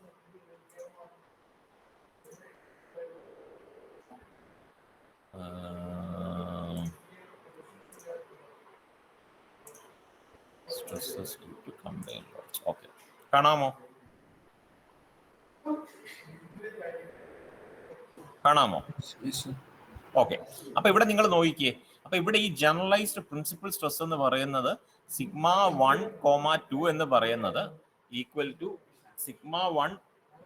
ഓക്കെ, കാണാമോ? ഓക്കെ. അപ്പൊ ഇവിടെ നിങ്ങൾ നോക്കിക്കേ. അപ്പൊ ഇവിടെ ഈ ജനറലൈസ്ഡ് പ്രിൻസിപ്പൽ സ്ട്രെസ് എന്ന് പറയുന്നത് σ1, 2 എന്ന് പറയുന്നത് ഈക്വൽ ടു σ1,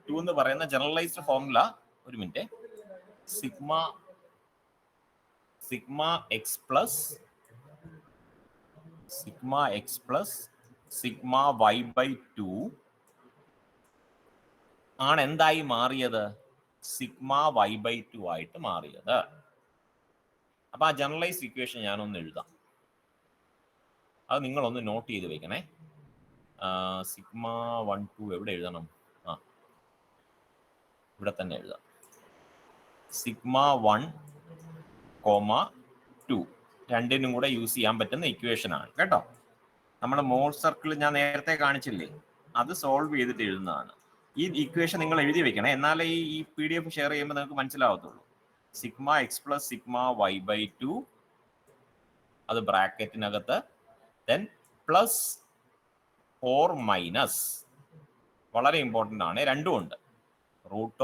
2 എന്ന് പറയുന്ന ജനറലൈസ്ഡ് ഫോർമുല. ഒരു മിനിറ്റ്. σx പ്ലസ് σy/2 ആണ് എന്തായി മാറിയത്? σy/2 ആയിട്ട് മാറിയത്. അപ്പൊ ആ ജനറലൈസ്ഡ് ഇക്വേഷൻ ഞാനൊന്ന് എഴുതാം. അത് നിങ്ങളൊന്ന് നോട്ട് ചെയ്ത് വെക്കണേ. σ1, 2 എവിടെ എഴുതണം? ഇവിടെ തന്നെ എഴുതാം. σ1, 2 രണ്ടിനും കൂടെ യൂസ് ചെയ്യാൻ പറ്റുന്ന ഇക്വേഷൻ ആണ് കേട്ടോ. നമ്മുടെ മോഡ് സർക്കിൾ ഞാൻ നേരത്തെ കാണിച്ചില്ലേ, അത് സോൾവ് ചെയ്തിട്ട് എഴുതുന്നതാണ്. ഈ ഇക്വേഷൻ നിങ്ങൾ എഴുതി വെക്കണേ, എന്നാലേ ഈ PDF ഷെയർ ചെയ്യുമ്പോൾ നിങ്ങൾക്ക് മനസ്സിലാവത്തുള്ളൂ. σx പ്ലസ് σy/2 അത് ബ്രാക്കറ്റിനകത്ത്, ദെൻ പ്ലസ് ഓർ മൈനസ്, വളരെ ഇമ്പോർട്ടൻ്റ് ആണ്, രണ്ടും ഉണ്ട്, root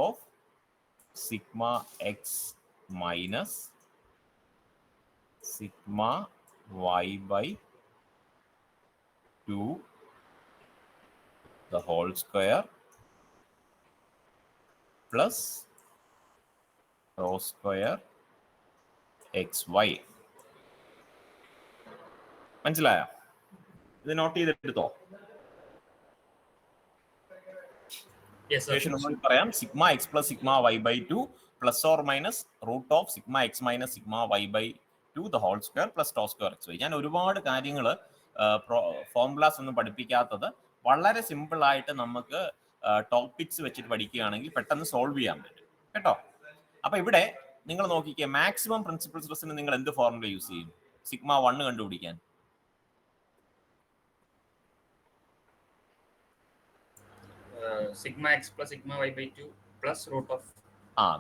of σx minus σy/2 the whole square plus rho square xy. മനസ്സിലായോ? ഇത് നോട്ട് ചെയ്തെടുത്തോ? പറയാം σx plus σy/2 plus or minus root of σx minus σy/2 the whole square plus tau square xy. ഞാൻ ഒരുപാട് കാര്യങ്ങൾ formulas ഒന്നും പഠിപ്പിക്കാത്തത് വളരെ simple ആയിട്ട് നമുക്ക് ടോപ്പിക്സ് വെച്ചിട്ട് പഠിക്കുകയാണെങ്കിൽ പെട്ടെന്ന് സോൾവ് ചെയ്യാൻ പറ്റും കേട്ടോ. അപ്പൊ ഇവിടെ നിങ്ങൾ നോക്കിക്കേ, മാക്സിമം പ്രിൻസിപ്പൽ സ്ട്രെസ്സിന് നിങ്ങൾ എന്ത് ഫോർമുല യൂസ് ചെയ്യും സിഗ്മ 1 കണ്ടുപിടിക്കാൻ? Sigma X plus sigma Y by 2 plus root of.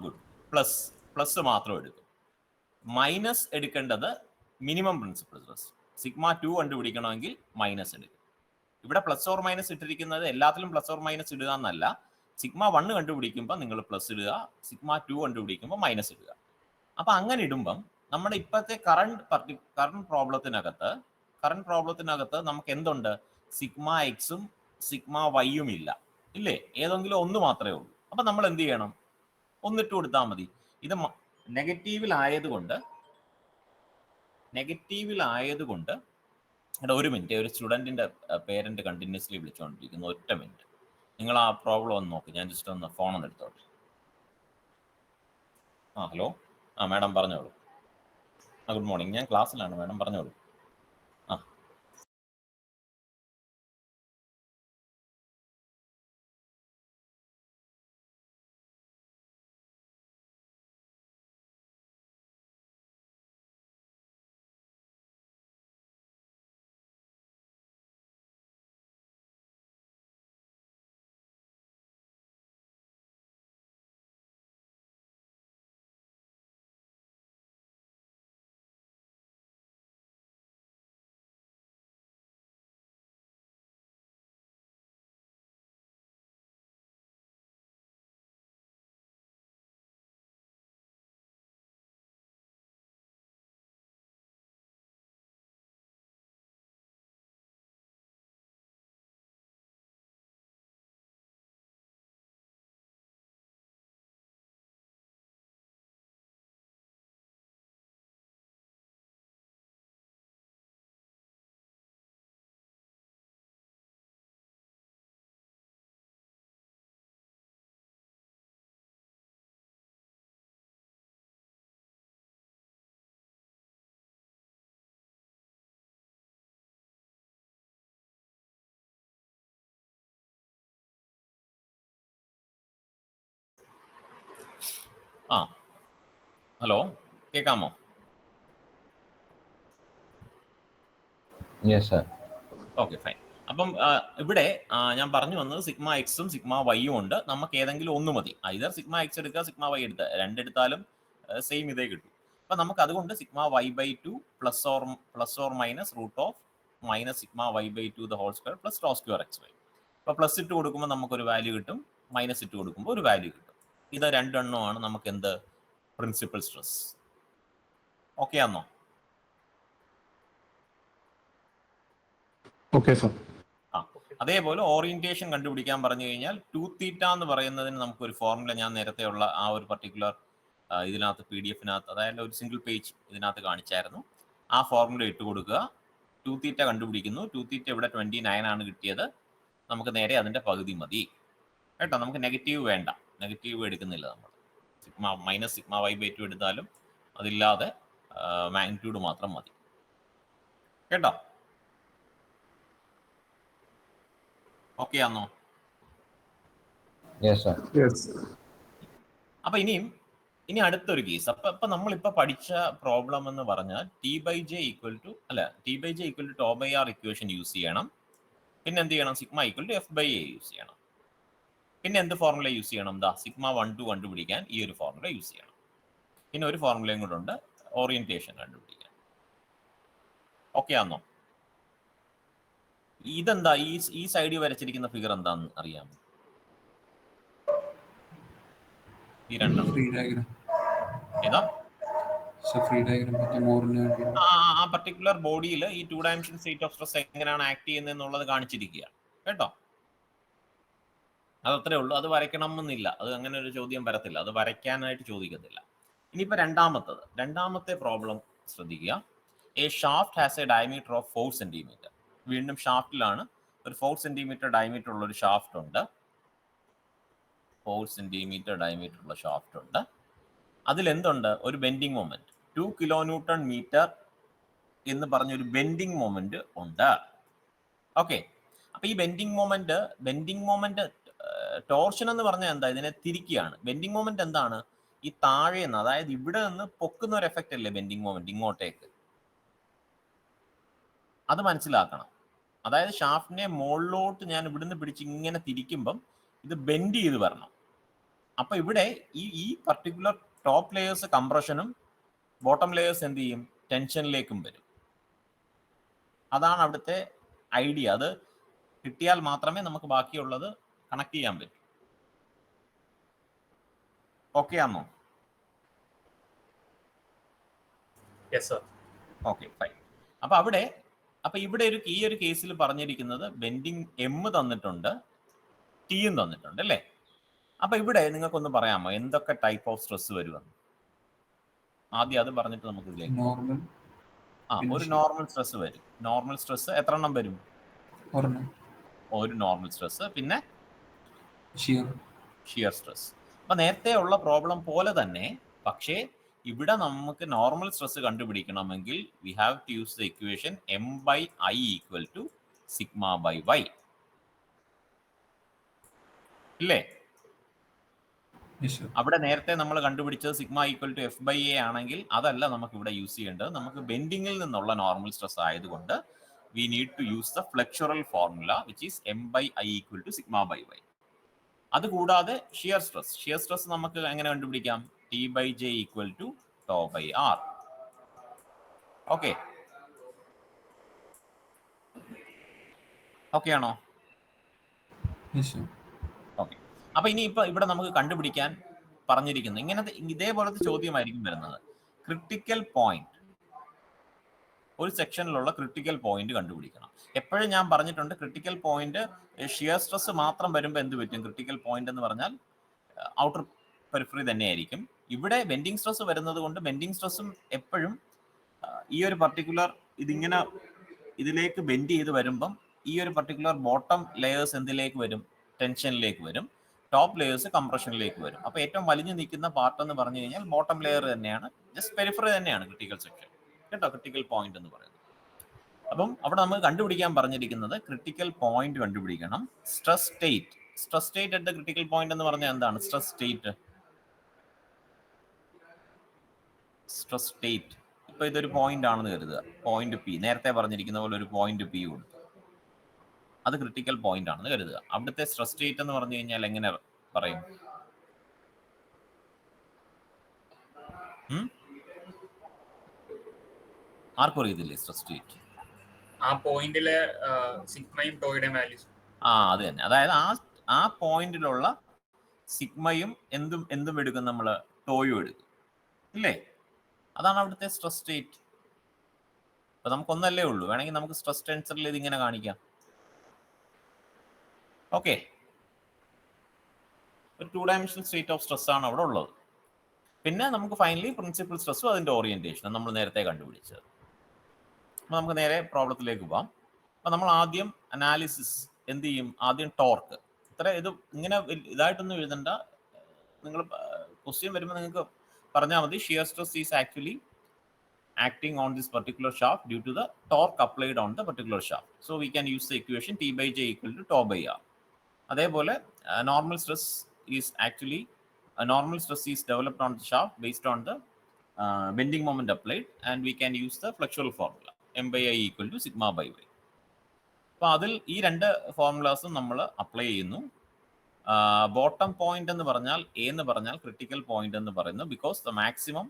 Good. Plus മാത്രം എടുക്കും. മൈനസ് എടുക്കേണ്ടത് മിനിമം പ്രിൻസിപ്പൽ സ്ട്രെസ്. സിഗ്മ 2 കണ്ടുപിടിക്കണമെങ്കിൽ മൈനസ് എടുക്കും. ഇവിടെ പ്ലസ് ഓർ മൈനസ് ഇട്ടിരിക്കുന്നത് എല്ലാത്തിലും പ്ലസ് ഓർ മൈനസ് ഇടുക എന്നല്ല. സിഗ്മ 1 കണ്ടുപിടിക്കുമ്പോൾ നിങ്ങൾ പ്ലസ് ഇടുക, സിഗ്മ 2 കണ്ടുപിടിക്കുമ്പോൾ മൈനസ് ഇടുക. അപ്പൊ അങ്ങനെ ഇടുമ്പം നമ്മുടെ ഇപ്പോഴത്തെ കറണ്ട് പ്രോബ്ലത്തിനകത്ത് നമുക്ക് എന്തുണ്ട്? സിഗ്മ എക്സും സിഗ്മ വൈയും ഇല്ല, ഇല്ലേ? ഏതെങ്കിലും ഒന്ന് മാത്രമേ ഉള്ളൂ. അപ്പൊ നമ്മൾ എന്ത് ചെയ്യണം? ഒന്നിട്ട് കൊടുത്താൽ മതി. ഇത് നെഗറ്റീവിലായതുകൊണ്ട് ഒരു മിനിറ്റ്, ഒരു സ്റ്റുഡൻറ്റിൻ്റെ പേരൻറ്റ് കണ്ടിന്യൂസ്ലി വിളിച്ചുകൊണ്ടിരിക്കുന്നു. ഒറ്റ മിനിറ്റ്, നിങ്ങൾ ആ പ്രോബ്ലം ഒന്ന് നോക്ക്. ഞാൻ ജസ്റ്റ് ഒന്ന് ഫോണൊന്ന് എടുത്തോട്ടെ. ഹലോ. മാഡം പറഞ്ഞോളൂ. Good morning. ഞാൻ ക്ലാസ്സിലാണ് മാഡം, പറഞ്ഞോളൂ. ഹലോ, കേൾക്കാമോ? Okay, fine. അപ്പം ഇവിടെ ഞാൻ പറഞ്ഞു വന്നത് സിഗ്മ എക്സും സിഗ്മ വൈയും ഉണ്ട്. നമുക്ക് ഏതെങ്കിലും ഒന്ന് മതി. ഐദർ സിഗ്മ എക്സ് എടുക്കുക, സിഗ്മ വൈ എടുക്കുക, രണ്ടെടുത്താലും സെയിം ഇതേ കിട്ടും. അപ്പം നമുക്ക് അതുകൊണ്ട് sigma Y by 2 plus or minus root of minus sigma Y by 2 the whole square plus tau square x y. അപ്പോൾ പ്ലസ് ഇട്ട് കൊടുക്കുമ്പോൾ നമുക്കൊരു വാല്യൂ കിട്ടും, മൈനസ് ഇട്ട് കൊടുക്കുമ്പോൾ ഒരു വാല്യൂ കിട്ടും. ഇത് രണ്ടെണ്ണമാണ് നമുക്ക് എന്ത്? Principal stress. ഓക്കെ ആണോ? അതേപോലെ ഓറിയന്റേഷൻ കണ്ടുപിടിക്കാൻ പറഞ്ഞു കഴിഞ്ഞാൽ 2θ എന്ന് പറയുന്നതിന് നമുക്കൊരു ഫോർമുല ഞാൻ നേരത്തെ ഉള്ള ആ ഒരു പർട്ടിക്കുലർ ഇതിനകത്ത് PDF-നകത്ത്, അതായത് ഒരു സിംഗിൾ പേജ് ഇതിനകത്ത് കാണിച്ചായിരുന്നു. ആ ഫോർമുല ഇട്ട് കൊടുക്കുക, 2θ കണ്ടുപിടിക്കുന്നു. 2θ ഇവിടെ 29 ആണ് കിട്ടിയത്. നമുക്ക് നേരെ അതിന്റെ പകുതി മതി കേട്ടോ. നമുക്ക് നെഗറ്റീവ് വേണ്ട, നെഗറ്റീവ് എടുക്കുന്നില്ല നമ്മൾ. മൈനസ് സിഗ്മ വൈ ബൈ 2 എടുത്താലും അതില്ലാതെ മാഗ്നിറ്റ്യൂഡ് മാത്രം മതി കേട്ടോ. ഓക്കെ ആണോ? അപ്പൊ ഇനി അടുത്തൊരു കേസ്. അപ്പൊ നമ്മളിപ്പോ പഠിച്ച പ്രോബ്ലം എന്ന് പറഞ്ഞാൽ T/J equal to tau by R equation use ചെയ്യണം. പിന്നെ എന്ത് ചെയ്യണം? Sigma equal to F/A use ചെയ്യണം. പിന്നെ എന്ത് ഫോർമുല യൂസ് ചെയ്യണം? സിഗ്മ 1-2 കണ്ടുപിടിക്കാൻ ഈ ഒരു ഫോർമുല യൂസ് ചെയ്യണം. പിന്നെ ഒരു ഫോർമുലയും കൂടെ ഉണ്ട്, ഓറിയന്റേഷൻ കണ്ടുപിടിക്കാൻ. ഓക്കെ ആണോ? ഇതെന്താ ഈ സൈഡിൽ വരച്ചിരിക്കുന്ന ഫിഗർ എന്താന്ന് അറിയാമോ? ഈ രണ്ടെണ്ണം ഏതാ? ആ പർട്ടിക്കുലർ ബോഡിയിൽ ഈ 2 ഡയമെൻഷൻ സ്റ്റേറ്റ് ഓഫ് സ്ട്രെസ് എങ്ങനെയാണ് ആക്ട് ചെയ്യുന്നത് എന്നുള്ളത് കാണിച്ചിരിക്കുക കേട്ടോ. അതത്രേ ഉള്ളൂ. അത് വരയ്ക്കണം എന്നില്ല, അത് അങ്ങനെ ഒരു ചോദ്യം വരത്തില്ല, അത് വരയ്ക്കാനായിട്ട് ചോദിക്കത്തില്ല. ഇനിയിപ്പോൾ രണ്ടാമത്തെ പ്രോബ്ലം ശ്രദ്ധിക്കുക. A shaft has A diameter of 4 centimetre. വീണ്ടും ഷാഫ്റ്റിലാണ്. ഒരു 4 സെന്റിമീറ്റർ ഡയമീറ്റർ ഉള്ള ഒരു ഷാഫ്റ്റ് ഉണ്ട്. 4 സെന്റിമീറ്റർ ഡയമീറ്റർ ഉള്ള ഷാഫ്റ്റ് ഉണ്ട്. അതിലെന്തുണ്ട്? ഒരു ബെൻഡിങ് മൊമെന്റ് 2 കിലോന്യൂട്ടൺ മീറ്റർ എന്ന് പറഞ്ഞൊരു ബെൻഡിങ് മൊമെന്റ് ഉണ്ട്. ഓക്കെ. അപ്പൊ ഈ ബെൻഡിങ് മൊമെന്റ് ടോർഷൻ എന്ന് പറഞ്ഞാൽ എന്താ, ഇതിനെ തിരിക്കുകയാണ്. ബെൻഡിങ് മൊമെന്റ് എന്താണ്, ഈ താഴെ നിന്ന്, അതായത് ഇവിടെ നിന്ന് പൊക്കുന്ന ഒരു എഫക്റ്റ് അല്ലേ ബെൻഡിങ് മൊമെന്റ് ഇങ്ങോട്ടേക്ക്, അത് മനസ്സിലാക്കണം. അതായത് ഷാഫ്റ്റിനെ മുകളിലോട്ട് ഞാൻ ഇവിടുന്ന് പിടിച്ച് ഇങ്ങനെ തിരിക്കുമ്പം ഇത് ബെൻഡ് ചെയ്ത് വരണം. അപ്പൊ ഇവിടെ ഈ പർട്ടിക്കുലർ ടോപ്പ് ലെയേഴ്സ് കംപ്രഷനും ബോട്ടം ലെയേഴ്സ് എന്ത് ചെയ്യും, ടെൻഷനിലേക്കും വരും. അതാണ് അവിടുത്തെ ഐഡിയ. അത് കിട്ടിയാൽ മാത്രമേ നമുക്ക് ബാക്കിയുള്ളത് കണക്ട് ചെയ്യാൻ പറ്റൂ. ഓക്കെ ആണോ? Okay fine. അപ്പൊ ഇവിടെ ഈ ഒരു കേസിൽ പറഞ്ഞിരിക്കുന്നത് ബെൻഡിങ് എം തന്നിട്ടുണ്ട്, ടിയും തന്നിട്ടുണ്ട് അല്ലേ. അപ്പൊ ഇവിടെ നിങ്ങൾക്കൊന്ന് പറയാമോ എന്തൊക്കെ ടൈപ്പ് ഓഫ് സ്ട്രെസ് വരുമെന്ന്? ആദ്യം അത് പറഞ്ഞിട്ട് നമുക്ക് ഇതിലേക്ക് ഒരു നോർമൽ സ്ട്രെസ് വരും. നോർമൽ സ്ട്രെസ് എത്ര എണ്ണം വരും? ഒരു നോർമൽ സ്ട്രെസ്, പിന്നെ ഷിയർ സ്ട്രെസ്. അപ്പൊ നേരത്തെ ഉള്ള പ്രോബ്ലം പോലെ തന്നെ, പക്ഷേ ഇവിടെ നമുക്ക് നോർമൽ സ്ട്രെസ് കണ്ടുപിടിക്കണമെങ്കിൽ we have to use the equation M by I equal to sigma by Y ഇല്ലേ? അവിടെ നേരത്തെ നമ്മൾ കണ്ടുപിടിച്ചത് sigma equal to F by A ആണെങ്കിൽ അതല്ല നമുക്ക് ഇവിടെ യൂസ് ചെയ്യേണ്ടത്. നമുക്ക് ബെൻഡിങ്ങിൽ നിന്നുള്ള നോർമൽ സ്ട്രെസ് ആയതുകൊണ്ട് we need to use the flexural formula which is M by I equal to sigma by Y. അതുകൂടാതെ ഷിയർ സ്ട്രെസ് നമുക്ക് എങ്ങനെ കണ്ടുപിടിക്കാം? T by J equal to tau by R. Okay ആണോ? ഓക്കെ. അപ്പൊ ഇനിയിപ്പോ ഇവിടെ നമുക്ക് കണ്ടുപിടിക്കാൻ പറഞ്ഞിരിക്കുന്നു ഇങ്ങനത്തെ ഇതേപോലത്തെ ചോദ്യമായിരിക്കും വരുന്നത്. ക്രിട്ടിക്കൽ പോയിന്റ്, ഒരു സെക്ഷനിലുള്ള ക്രിട്ടിക്കൽ പോയിന്റ് കണ്ടുപിടിക്കണം. എപ്പോഴും ഞാൻ പറഞ്ഞിട്ടുണ്ട് ക്രിട്ടിക്കൽ പോയിന്റ് ഷിയർ സ്ട്രെസ് മാത്രം വരുമ്പോൾ എന്ത് പറ്റും? ക്രിട്ടിക്കൽ പോയിന്റ് എന്ന് പറഞ്ഞാൽ ഔട്ടർ പെരിഫറി തന്നെയായിരിക്കും. ഇവിടെ ബെൻഡിങ് സ്ട്രെസ് വരുന്നത് കൊണ്ട് ബെൻഡിങ് സ്ട്രെസ്സും എപ്പോഴും ഈ ഒരു പർട്ടിക്കുലർ ഇതിലേക്ക് ബെൻഡ് ചെയ്ത് വരുമ്പം ഈ ഒരു പർട്ടിക്കുലർ ബോട്ടം ലെയേഴ്സ് എന്തിലേക്ക് വരും? ടെൻഷനിലേക്ക് വരും. ടോപ്പ് ലെയേഴ്സ് കംപ്രഷനിലേക്ക് വരും. അപ്പൊ ഏറ്റവും വലിഞ്ഞു നിൽക്കുന്ന പാർട്ട് എന്ന് പറഞ്ഞു കഴിഞ്ഞാൽ ബോട്ടം ലെയർ തന്നെയാണ്, ജസ്റ്റ് പെരിഫറി തന്നെയാണ് ക്രിട്ടിക്കൽ സെക്ഷൻ കേട്ടോ, ക്രിട്ടിക്കൽ പോയിന്റ് എന്ന് പറയുന്നത്. അപ്പം അവിടെ നമുക്ക് കണ്ടുപിടിക്കാൻ പറഞ്ഞിരിക്കുന്നത് ക്രിട്ടിക്കൽ പോയിന്റ് കണ്ടുപിടിക്കണം. Stress state at the critical point എന്ന് പറഞ്ഞാൽ എന്താണ്? സ്ട്രെസ് സ്റ്റേറ്റ് ഇപ്പൊ ഇതൊരു പോയിന്റ് ആണെന്ന് കരുതുക, പോയിന്റ് പി. നേരത്തെ പറഞ്ഞിരിക്കുന്ന പോലെ ഒരു പോയിന്റ് പി കൊടുത്തു, അത് ക്രിട്ടിക്കൽ പോയിന്റ് ആണെന്ന് കരുതുക. അവിടുത്തെ സ്ട്രെസ് സ്റ്റേറ്റ് എന്ന് പറഞ്ഞു കഴിഞ്ഞാൽ എങ്ങനെ പറയും? ആർക്കും അറിയത്തില്ലേ സ്ട്രെസ് സ്റ്റേറ്റ്? ആ പോയിന്റിലെ സിഗ്മയും ടോയുടെയും വാല്യൂസ്. അത് തന്നെ. അതായത് ആ പോയിന്റിലുള്ള സിഗ്മയും എന്തും എടുക്കും, നമ്മൾ ടോയും എടുക്കും ഇല്ലേ? അതാണ് അവിടുത്തെ സ്ട്രെസ് സ്റ്റേറ്റ്. അപ്പൊ നമുക്കൊന്നല്ലേ ഉള്ളൂ, വേണമെങ്കിൽ നമുക്ക് സ്ട്രെസ് ടെൻസറിൽ ഇതിങ്ങനെ കാണിക്കാം. ഓക്കെ, ഒരു 2 ഡയമെൻഷണൽ സ്റ്റേറ്റ് ഓഫ് സ്ട്രെസ് ആണ് അവിടെ ഉള്ളത്. പിന്നെ നമുക്ക് ഫൈനലി പ്രിൻസിപ്പൽ സ്ട്രെസ്സും അതിന്റെ ഓറിയന്റേഷനും നമ്മൾ നേരത്തെ കണ്ടുപിടിച്ചത്. അപ്പൊ നമുക്ക് നേരെ പ്രോബ്ലത്തിലേക്ക് പോവാം. അപ്പൊ നമ്മൾ ആദ്യം അനാലിസിസ് എന്ത് ചെയ്യും? ആദ്യം ടോർക്ക്. ഇത് ഇങ്ങനെ ഇതായിട്ടൊന്നും എഴുതണ്ട, നിങ്ങൾ ക്വസ്റ്റ്യൻ വരുമ്പോൾ നിങ്ങൾക്ക് പറഞ്ഞാൽ മതി shear stress is actually acting on this particular shaft due to the torque applied on the particular shaft. So we can use the equation T by J equal to tau by R. അതേപോലെ normal stress is actually developed on the shaft based on the bending moment applied, and we can use the flexural formula M by I equal to sigma by Y. അപ്പോൾ അതിൽ ഈ രണ്ട് ഫോർമുലാസും നമ്മൾ apply ചെയ്യുന്നു. Bottom point എന്ന് പറഞ്ഞാൽ A എന്ന് പറഞ്ഞാൽ ക്രിട്ടിക്കൽ പോയിന്റ് എന്ന് പറയുന്നു. ബിക്കോസ് ദ മാക്സിമം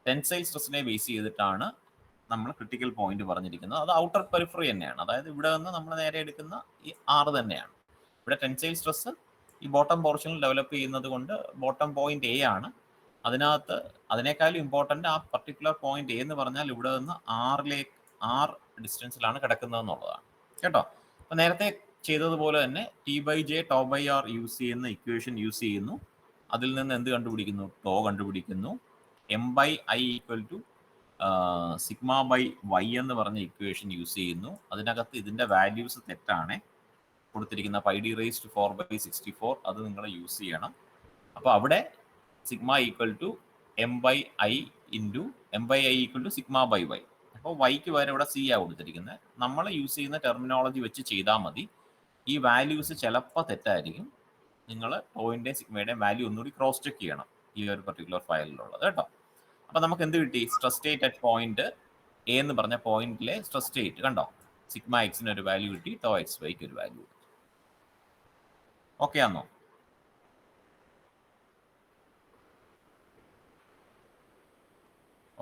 ടെൻസൈൽ സ്ട്രെസ്സിനെ ബേസ് ചെയ്തിട്ടാണ് നമ്മൾ ക്രിട്ടിക്കൽ പോയിന്റ് പറഞ്ഞിരിക്കുന്നത്. അത് ഔട്ടർ പെരിഫറി തന്നെയാണ്. അതായത് ഇവിടെ നിന്ന് നമ്മൾ നേരെ എടുക്കുന്ന ഈ R തന്നെയാണ്. ഇവിടെ ടെൻസൈൽ സ്ട്രെസ് ഈ ബോട്ടം പോർഷനിൽ ഡെവലപ്പ് ചെയ്യുന്നത് കൊണ്ട് ബോട്ടം പോയിന്റ് എ ആണ്. അതിനേക്കാളും ഇമ്പോർട്ടൻ്റ് ആ പർട്ടിക്കുലർ പോയിന്റ് എ എന്ന് പറഞ്ഞാൽ ഇവിടെ നിന്ന് R ഡിസ്റ്റൻസിലാണ് കിടക്കുന്നതെന്നുള്ളതാണ് കേട്ടോ. അപ്പം നേരത്തെ ചെയ്തതുപോലെ തന്നെ T by J tau by R use ചെയ്യുന്ന ഇക്വേഷൻ യൂസ് ചെയ്യുന്നു. അതിൽ നിന്ന് എന്ത് കണ്ടുപിടിക്കുന്നു? ടോ കണ്ടുപിടിക്കുന്നു. M by I equal to sigma by y എന്ന് പറഞ്ഞ ഇക്വേഷൻ യൂസ് ചെയ്യുന്നു. അതിനകത്ത് ഇതിൻ്റെ വാല്യൂസ് തെറ്റാണ് കൊടുത്തിരിക്കുന്ന. പൈ ഡി റേസ്ഡ് 4/64 അത് നിങ്ങൾ യൂസ് ചെയ്യണം. അപ്പോൾ അവിടെ sigma equal to M by I equal to sigma by y. അപ്പോൾ വൈക്ക് വരെ ഇവിടെ സി ആ കൊടുത്തിരിക്കുന്നത്. നമ്മൾ യൂസ് ചെയ്യുന്ന ടെർമിനോളജി വെച്ച് ചെയ്താൽ മതി. ഈ വാല്യൂസ് ചിലപ്പോൾ തെറ്റായിരിക്കും, നിങ്ങൾ ടോയിൻ്റെ സിഗ്മയുടെയും വാല്യൂ ഒന്നുകൂടി ക്രോസ് ചെക്ക് ചെയ്യണം ഈ ഒരു പർട്ടിക്കുലർ ഫയലിലുള്ളത് കേട്ടോ. അപ്പോൾ നമുക്ക് എന്ത് കിട്ടി? Stress state at point A എന്ന് പറഞ്ഞ പോയിന്റിലെ സ്ട്രെസ് സ്റ്റേറ്റ് കണ്ടോ, സിഗ്മ എക്സിന് ഒരു വാല്യൂ കിട്ടി, ടോ എക്സ് വൈക്ക് ഒരു വാല്യൂ കിട്ടി. ഓക്കെ ആണോ?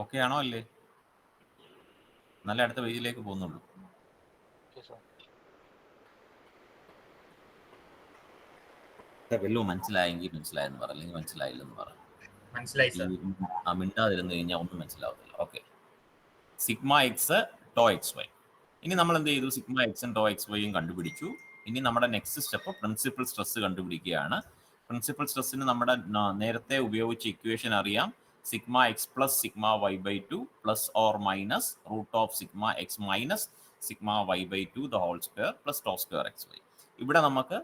ഓക്കെ ആണോ അല്ലേ? നല്ല അടുത്ത പേജിലേക്ക് പോകുന്നുള്ളൂ. വല്ലതും മനസ്സിലായെങ്കിൽ മനസ്സിലായെന്ന് പറ, അല്ലെങ്കിൽ മനസ്സിലായില്ലെന്ന് പറ. മനസ്സിലായി സർ. മിണ്ടാതിരുന്ന് കഴിഞ്ഞാൽ ഒന്നും മനസ്സിലാവത്തില്ല. Okay, sigma x tau x y. ഇനി നമ്മൾ എന്ത് ചെയ്തു? സിഗ്മ എക്സും ടോ എക്സ് വൈയും കണ്ടുപിടിച്ചു. ഇനി നമ്മുടെ നെക്സ്റ്റ് സ്റ്റെപ്പ് പ്രിൻസിപ്പൽ സ്ട്രെസ് കണ്ടുപിടിക്കുകയാണ്. പ്രിൻസിപ്പൽ സ്ട്രെസ്സിന് നമ്മുടെ നേരത്തെ ഉപയോഗിച്ച ഇക്വേഷൻ അറിയാം. Sigma X plus sigma Y by two plus or minus root of sigma X minus sigma Y by two the whole square plus tau square x y. ഇവിടെ നമുക്ക്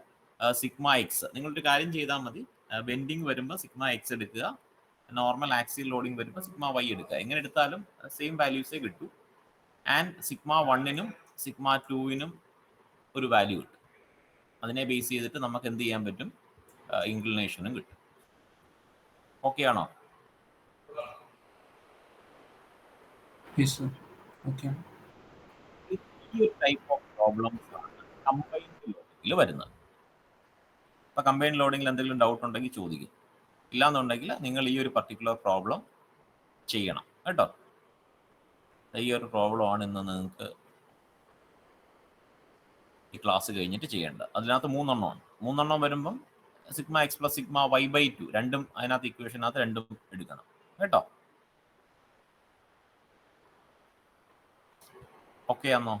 sigma X നിങ്ങളൊരു കാര്യം ചെയ്താൽ മതി. ബെൻഡിങ് വരുമ്പോൾ sigma x എടുക്കുക, normal axial loading വരുമ്പോൾ sigma y എടുക്കുക. എങ്ങനെ എടുത്താലും സെയിം വാല്യൂസേ കിട്ടൂ. ആൻഡ് സിഗ്മ 1നും സിഗ്മ 2നും ഒരു വാല്യൂ കിട്ടും. അതിനെ ബേസ് ചെയ്തിട്ട് നമുക്ക് എന്ത് ചെയ്യാൻ പറ്റും? ഇൻക്ലിനേഷനും കിട്ടും. ഓക്കെ ആണോ? ഈ ഒരു ടൈപ്പ് ഓഫ് പ്രോബ്ലംസ് ആണ് കമ്പൈൻഡ് ലോഡിങ്ങിൽ വരുന്നത്. അപ്പോൾ കമ്പൈൻഡ് ലോഡിങ്ങിൽ എന്തെങ്കിലും ഡൗട്ട് ഉണ്ടെങ്കിൽ ചോദിക്കും. ഇല്ലാന്നുണ്ടെങ്കിൽ നിങ്ങൾ ഈ ഒരു പർട്ടിക്കുലർ പ്രോബ്ലം ചെയ്യണം കേട്ടോ. ഈ ഒരു പ്രോബ്ലം ആണ് ഇന്ന് നിങ്ങൾക്ക് ഈ ക്ലാസ് കഴിഞ്ഞിട്ട് ചെയ്യേണ്ടത്. അതിനകത്ത് 3 എണ്ണമാണ്. 3 എണ്ണം വരുമ്പം sigma X plus sigma Y by two രണ്ടും അതിനകത്ത് ഇക്വേഷനകത്ത് രണ്ടും എടുക്കണം കേട്ടോ. ഓക്കെ ആണോ?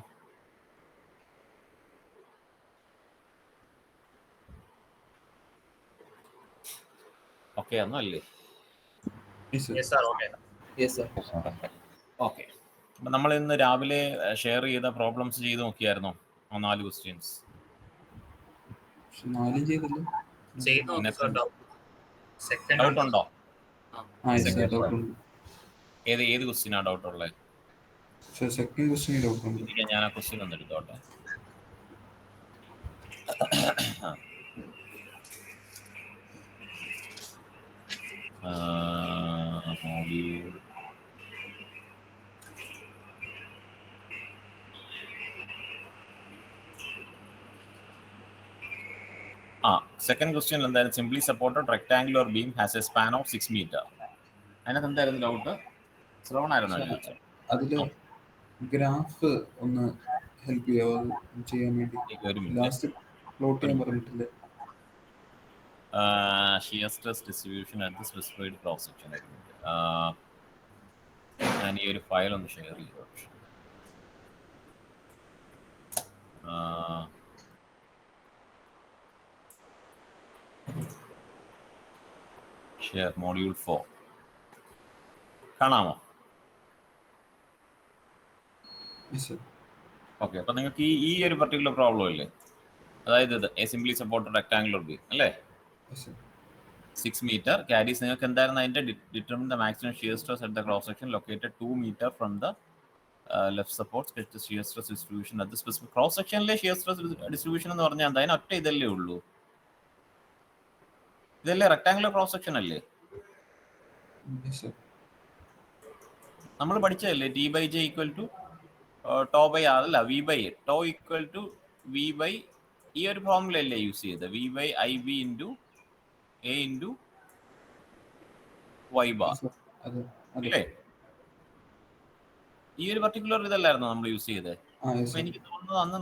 ഓക്കെ ആണോ അല്ലേ? ഓക്കെ. അപ്പം നമ്മൾ ഇന്ന് രാവിലെ ഷെയർ ചെയ്ത പ്രോബ്ലംസ് ചെയ്ത് നോക്കിയായിരുന്നോ? 4 ക്വസ്റ്റ്യൻസ് ഡൗട്ട് ഉണ്ടോ? ഏത് ക്വസ്റ്റ്യനാ ഡൗട്ട് ഉള്ളത്? ഞാൻ ആ ക്വസ്റ്റ്യൻ ഒന്ന് എടുത്തോട്ടെ. സെക്കൻഡ് ക്വസ്റ്റ്യൻ എന്തായാലും simply supported rectangular beam has a span of 6 metre. അതിനകത്ത് എന്തായിരുന്നു ഡൗട്ട്? ശ്രവണായിരുന്നു അതില് ഗ്രാഫ് ഒന്ന് ഹെൽപ്പ് ചെയ്യാവോ ചെയ്യാൻ വേണ്ടി? ലാസ്റ്റ് പ്ലോട്ട് ചെയ്യാൻ പറഞ്ഞിട്ടില്ലേ? Shear stress distribution at the specified cross section. ഞാൻ ഈ ഒരു ഫയൽ ഒന്ന് ഷെയർ ചെയ്തു. ഷെയർ മോഡ്യൂൾ 4 കാണാമോ? ഓക്കെ. അപ്പം നിങ്ങൾക്ക് ഈ ഒരു പർട്ടിക്കുലർ പ്രോബ്ലം ഇല്ലേ, അതായത് ഇത് a simply supported rectangular beam അല്ലേ, 6 മീറ്റർ ക്യാരീസ്. നിങ്ങൾക്ക് എന്തായിരുന്നു അതിന്റെ determine the maximum shear stress at the cross section located 2 metre from the left support sketch the shear stress distribution at the specific cross സെക്ഷനിലെ shear stress distribution എന്ന് പറഞ്ഞാൽ എന്താ? അതിന് ഒറ്റ ഇതല്ലേ ഉള്ളൂ. ഇതല്ലേ റെക്ടാങ്കുലർ ക്രോസ് സെക്ഷൻ അല്ലേ നമ്മൾ പഠിച്ചതല്ലേ? T by J equal to tau by R അല്ല, V by A. Tau equal to V by ഈ ഒരു ഫോർമുല അല്ലേ യൂസ് ചെയ്തത്? V by I B into A into y bar അല്ലേ? ഈ ഒരു പർട്ടിക്കുലർ ഇതല്ലായിരുന്നു നമ്മൾ യൂസ് ചെയ്തത്. അപ്പൊ എനിക്ക് തോന്നുന്നത് അന്ന്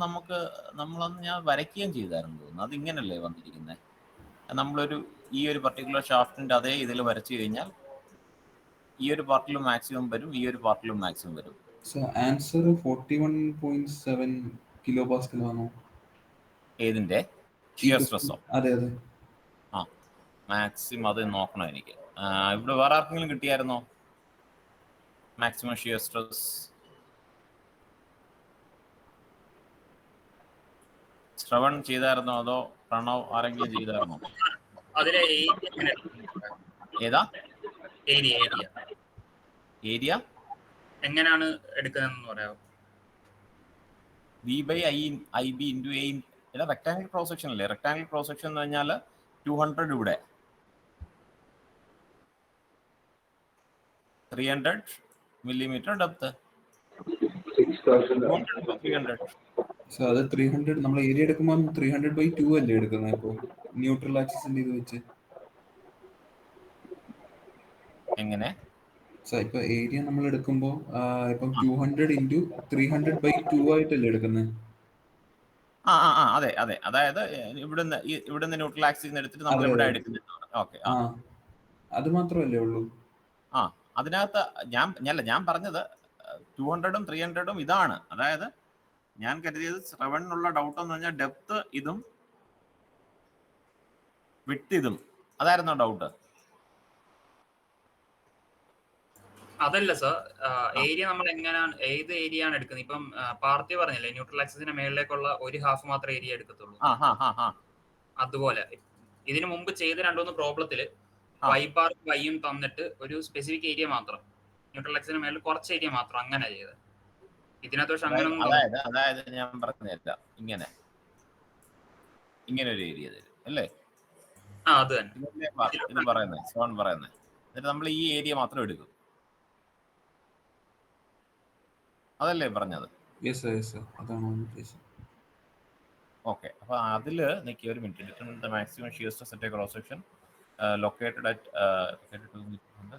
നമ്മളന്ന് ഞാൻ വരയ്ക്കുകയും ചെയ്തായിരുന്നു തോന്നുന്നു. അത് ഇങ്ങനല്ലേ വന്നിരിക്കുന്നത്? നമ്മളൊരു ഈ ഒരു പർട്ടിക്കുലർ ഷാഫ്റ്റിന്റെ അതേ ഇതിൽ വരച്ചു കഴിഞ്ഞാൽ ഈ ഒരു പാർട്ടിലും മാക്സിമം വരും, ഈ ഒരു പാർട്ടിലും മാക്സിമം വരും. ആൻസർ 41.7 കിലോ പാസ്കൽ ആണോ? ഏതിന്റെ ഷിയർ സ്ട്രെസ്സോ? അതെ അതെ. മാക്സിമം അത് നോക്കണം എനിക്ക്. ഇവിടെ വേറെ ആർക്കെങ്കിലും കിട്ടിയായിരുന്നോ മാക്സിമം ഷിയർ സ്ട്രെസ്? ശ്രവൺ ചെയ്തായിരുന്നോ അതോ പ്രണവ് ആരെങ്കിലും ചെയ്തായിരുന്നോ? ഏതാ ഏരിയ എങ്ങനെയാണ് എടുക്കുന്നതെന്ന് പറയാമോ? V by I B into A. Rectangle cross section അല്ലേ? റെക്ടാംഗിൾ ക്രോസ് സെക്ഷൻ എന്ന് പറഞ്ഞാൽ 200 ഇവിടെ, 300 millimeter depth. 300. സോ അത് 300 നമ്മൾ ഏരിയ എടുക്കുമ്പോൾ 300/2 അല്ലേ എടുക്കുന്നത് ഇപ്പോൾ ന്യൂട്രൽ ആക്സിസിന്റെ ഇത് വെച്ച്? എങ്ങനെ? സോ ഇപ്പൊ ഏരിയ നമ്മൾ എടുക്കുമ്പോൾ ഇപ്പം 200 × 300/2 ആയിട്ടല്ലേ എടുക്കുന്നത്? അതെ അതെ, അതായത് ഇവിടുന്ന് ന്യൂട്രൽ ആക്സിസ് എടുത്തിട്ട് നമ്മൾ അതെ, ഇവിടെ അതെ. എടുക്കുന്നുണ്ട്. ഓക്കെ. അത് മാത്രമല്ലേ ഉള്ളൂ? അതിനകത്ത് ഞാൻ പറഞ്ഞത് 200-ഉം 300-ഉം ഇതാണ്. അതായത് ഞാൻ കരുതിയത് ശ്രവണിനുള്ള ഡൗട്ട് എന്ന് പറഞ്ഞാൽ ഡെപ്ത് ഇതും വിട്ട് ഇതും, അതായിരുന്നോ ഡൗട്ട്? അതല്ല സർ, ഏരിയ നമ്മൾ എങ്ങനെയാണ്, ഏത് ഏരിയ ആണ് എടുക്കുന്നത്? ഇപ്പം പാർട്ടി പറഞ്ഞില്ലേ ന്യൂട്രൽ ആക്സിസിന്റെ മേളിലേക്കുള്ള ഒരു ഹാഫ് മാത്രമേ ഏരിയ എടുക്കത്തുള്ളൂ. അതുപോലെ ഇതിനു മുമ്പ് ചെയ്ത 2-3 പ്രോബ്ലത്തില് വൈ ബാർ വൈയും തന്നിട്ട് ഒരു സ്പെസിഫിക് ഏരിയ മാത്രം, ന്യൂട്രൽ ആക്സിസിന് മേളിൽ കുറച്ച് ഏരിയ മാത്രം, അങ്ങനെ ചെയ്തത്. ഇതിനകത്ത് പക്ഷെ അങ്ങനെ അതായത് ഞാൻ പറഞ്ഞില്ല, ഇങ്ങനെ ഒരു ഏരിയ തരും അല്ലേ? അത് തന്നെ ഇത് പറയുന്നത് സോൺ പറയുന്നത്. എന്നിട്ട് നമ്മൾ ഈ ഏരിയ മാത്രം എടുക്കും, അതല്ലേ പറഞ്ഞത്? അതാണ് ഉദ്ദേശം. ഓക്കെ. അപ്പൊ അതില് നിൽക്കി ഒരു minute. Determine the maximum shear stress at cross section located at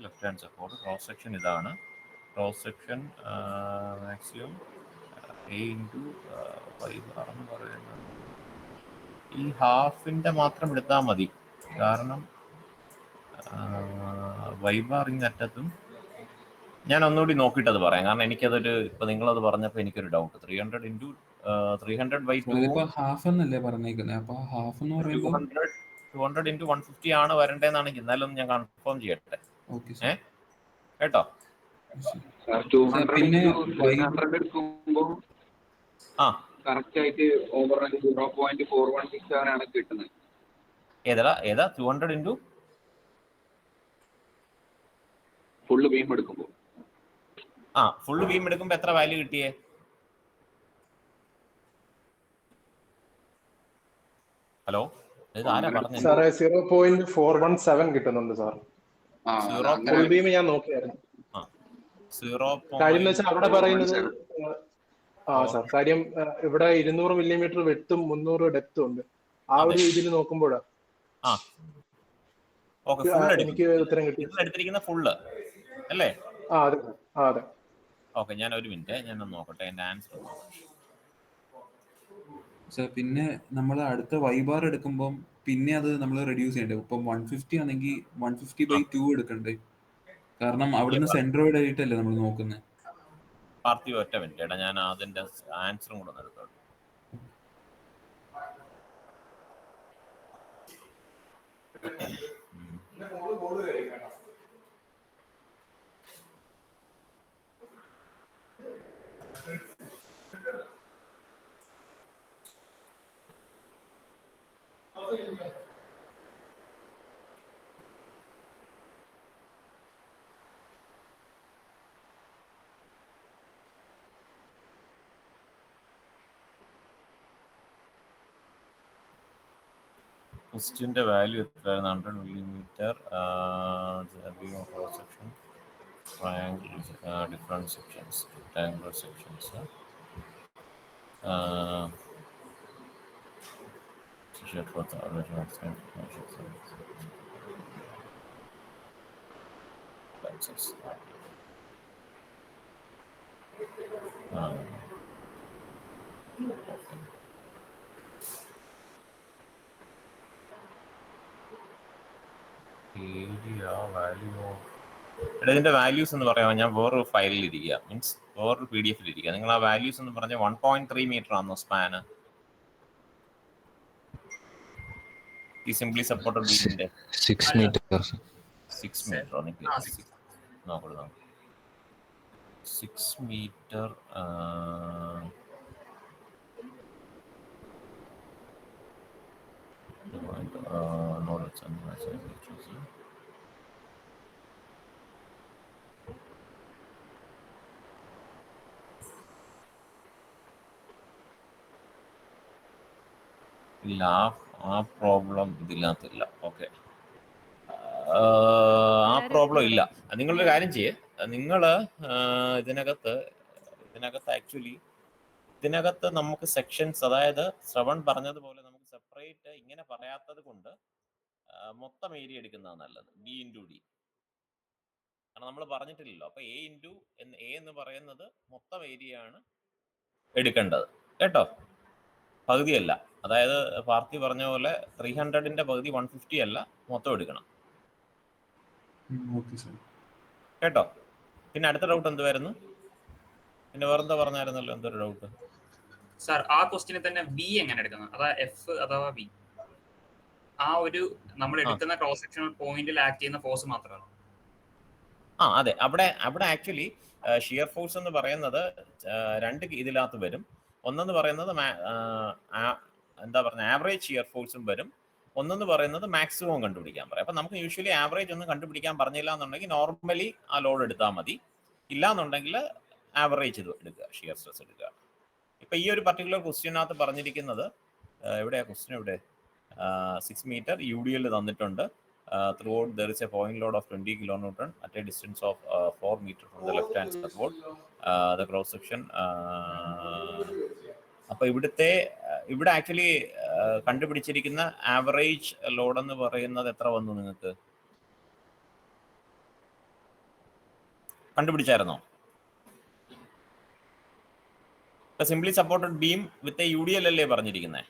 left hand support. Cross section ഇതാണ്. Cross section maximum A × y bar എന്ന് പറയുന്നത് ഈ ഹാഫിന്റെ മാത്രം എടുത്താൽ മതി. കാരണം വൈ ബാർ ഇങ് അറ്റത്തും ഞാൻ ഒന്നുകൂടി നോക്കിയിട്ട് അത് പറയാം. കാരണം എനിക്കതൊരു ഇപ്പൊ നിങ്ങളത് പറഞ്ഞപ്പോൾ എനിക്കൊരു ഡൗട്ട്. 300 × 300/2 ഹാഫ് എന്നല്ലേ പറഞ്ഞേക്കുന്നത്? അപ്പൊ ഹാഫ് എന്ന് പറയുമ്പോൾ 200 × 150 ആണ് വരേണ്ടതെന്നാണെങ്കിൽ എന്നാലും ഞാൻ കൺഫേം ചെയ്യട്ടെ. കേട്ടോ? പിന്നെ കറക്റ്റ് ആയിട്ട് ഓവർ 0.416 ആണ് കിട്ടുന്നത്. ഏതാ 200 × ഫുള്ള് ബീം എടുക്കുമ്പോൾ ഫുള്ള് ബീം എടുക്കുമ്പോൾ എത്ര വാല്യൂ കിട്ടിയേ? ഹലോ, ഇതാരാ പറഞ്ഞത്? 0.417 കിട്ടുന്നുണ്ട് സാർ. ഫുൾ ബീം ഞാൻ നോക്കിയായിരുന്നു. കാര്യം വെച്ചാൽ അവിടെ പറയുന്നത് സാർ, കാര്യം ഇവിടെ 200 മില്ലിമീറ്റർ വെട്ടും 300 ഡെപ്തും ഉണ്ട്. ആ ഒരു രീതിയിൽ നോക്കുമ്പോഴാ എനിക്ക് ഉത്തരം കിട്ടിയത്. ഫുള്ള് അല്ലേ? അതെ. ഓക്കെ, ഞാൻ ഒരു മിനിറ്റ് ഞാനൊന്ന് നോക്കട്ടെ എന്റെ ആൻസർ. പിന്നെ നമ്മൾ അടുത്ത വൈ ബാർ എടുക്കുമ്പോൾ പിന്നെ അത് നമ്മൾ റെഡ്യൂസ് ചെയ്യണ്ടേ? ഇപ്പം 150 ആണെങ്കിൽ 150/2 എടുക്കണ്ടേ? കാരണം അവിടുന്ന് സെൻട്രോയിഡ് ആയിട്ടല്ലേ നമ്മൾ നോക്കുന്നത്. പാർട്ടി ഒറ്റ മിനിറ്റ് ഏട്ടാ, ഞാൻ അതിന്റെ ആൻസറും കൂടെ എടുത്തോട്ടെ. ക്വസ്റ്റ്യൻ്റെ വാല്യൂ എത്രയായിരുന്നു? 100 millimetre cross section, triangles, different sections, rectangular sections. ഇതിന്റെ വാല്യൂസ് എന്ന് പറയാമോ? ഞാൻ വേറൊരു ഫയലിൽ ഇരിക്കുക, മീൻസ് വേറൊരു PDF ഇരിക്കുക. നിങ്ങൾ ആ വാല്യൂസ് എന്ന് പറഞ്ഞ 1.3 മീറ്റർ ആണോ സ്പാന് ഈ സിംപ്ലി സപ്പോർട്ടഡ് ബീമിന്റെ? 6 മീറ്റർ. 6 metre 6 metre. ഇല്ല, ആ പ്രോബ്ലം ഇതിനകത്തില്ല. ഓക്കെ, ആ പ്രോബ്ലം ഇല്ല. നിങ്ങളൊരു കാര്യം ചെയ്യേ, നിങ്ങൾ ഇതിനകത്ത് നമുക്ക് സെക്ഷൻസ്, അതായത് ശ്രവൺ പറഞ്ഞതുപോലെ നമുക്ക് സെപ്പറേറ്റ് ഇങ്ങനെ പറയാത്തത് കൊണ്ട് മൊത്തം ഏരിയ എടുക്കുന്നതാണ് നല്ലത്, ബി ഇൻറ്റു ഡി. കാരണം നമ്മൾ പറഞ്ഞിട്ടില്ലല്ലോ. അപ്പൊ എ എന്ന് പറയുന്നത് മൊത്തം ഏരിയ ആണ് എടുക്കേണ്ടത് കേട്ടോ, പകുതിയല്ല. അതായത് പാർത്തി പറഞ്ഞ പോലെ 300ന്റെ പകുതി 150 അല്ല, മൊത്തം എടുക്കണം കേട്ടോ. പിന്നെ അടുത്ത ഡൗട്ട് എന്തുവായിരുന്നു? പിന്നെ വേറെന്താ പറഞ്ഞായിരുന്നല്ലോ, എന്തൊരു ഡൗട്ട് സാർ? ആ ക്വസ്റ്റിന് തന്നെ ബി എങ്ങനെ എടുക്കുന്നത്, അതാ എഫ് അഥവാ ബി, ആ ഒരു നമ്മൾ എടുക്കുന്ന ക്രോസ് സെക്ഷണൽ പോയിന്റിൽ ആക്ട് ചെയ്യുന്ന ഫോഴ്സ് മാത്രമാണ്. അതെ, അവിടെ ആക്ച്വലി ഷിയർ ഫോഴ്സ് എന്ന് പറയുന്നത് രണ്ട് ഇതിനകത്ത് വരും. ഒന്നെന്ന് പറയുന്നത് എന്താ പറയുക, ആവറേജ് ഷിയർ ഫോഴ്സും വരും. ഒന്നെന്ന് പറയുന്നത് മാക്സിമം കണ്ടുപിടിക്കാൻ പറയും. അപ്പൊ നമുക്ക് യൂഷ്വലി ആവറേജ് ഒന്നും കണ്ടുപിടിക്കാൻ പറഞ്ഞില്ല എന്നുണ്ടെങ്കിൽ നോർമലി ആ ലോഡ് എടുത്താൽ മതി. ഇല്ല എന്നുണ്ടെങ്കിൽ ആവറേജ് ഇത് എടുക്കുക, ഷിയർ സ്ട്രെസ് എടുക്കുക. ഇപ്പൊ ഈ ഒരു പർട്ടിക്കുലർ ക്വസ്റ്റ്യനകത്ത് പറഞ്ഞിരിക്കുന്നത്, എവിടെയാ ക്വസ്റ്റ്യൻ, എവിടെ, 6 മീറ്റർ UDL തന്നിട്ടുണ്ട്. Throughout there is a point load of 20 kilonewton at a distance of 4 meter from the left hand support. The cross section. അപ്പൊ ഇവിടെ ആക്ച്വലി കണ്ടുപിടിച്ചിരിക്കുന്ന ആവറേജ് ലോഡ് എന്ന് പറയുന്നത് എത്ര വന്നു? നിങ്ങൾക്ക് കണ്ടുപിടിച്ചായിരുന്നോ? Simply supported beam with UDL അല്ലേ പറഞ്ഞിരിക്കുന്നത്?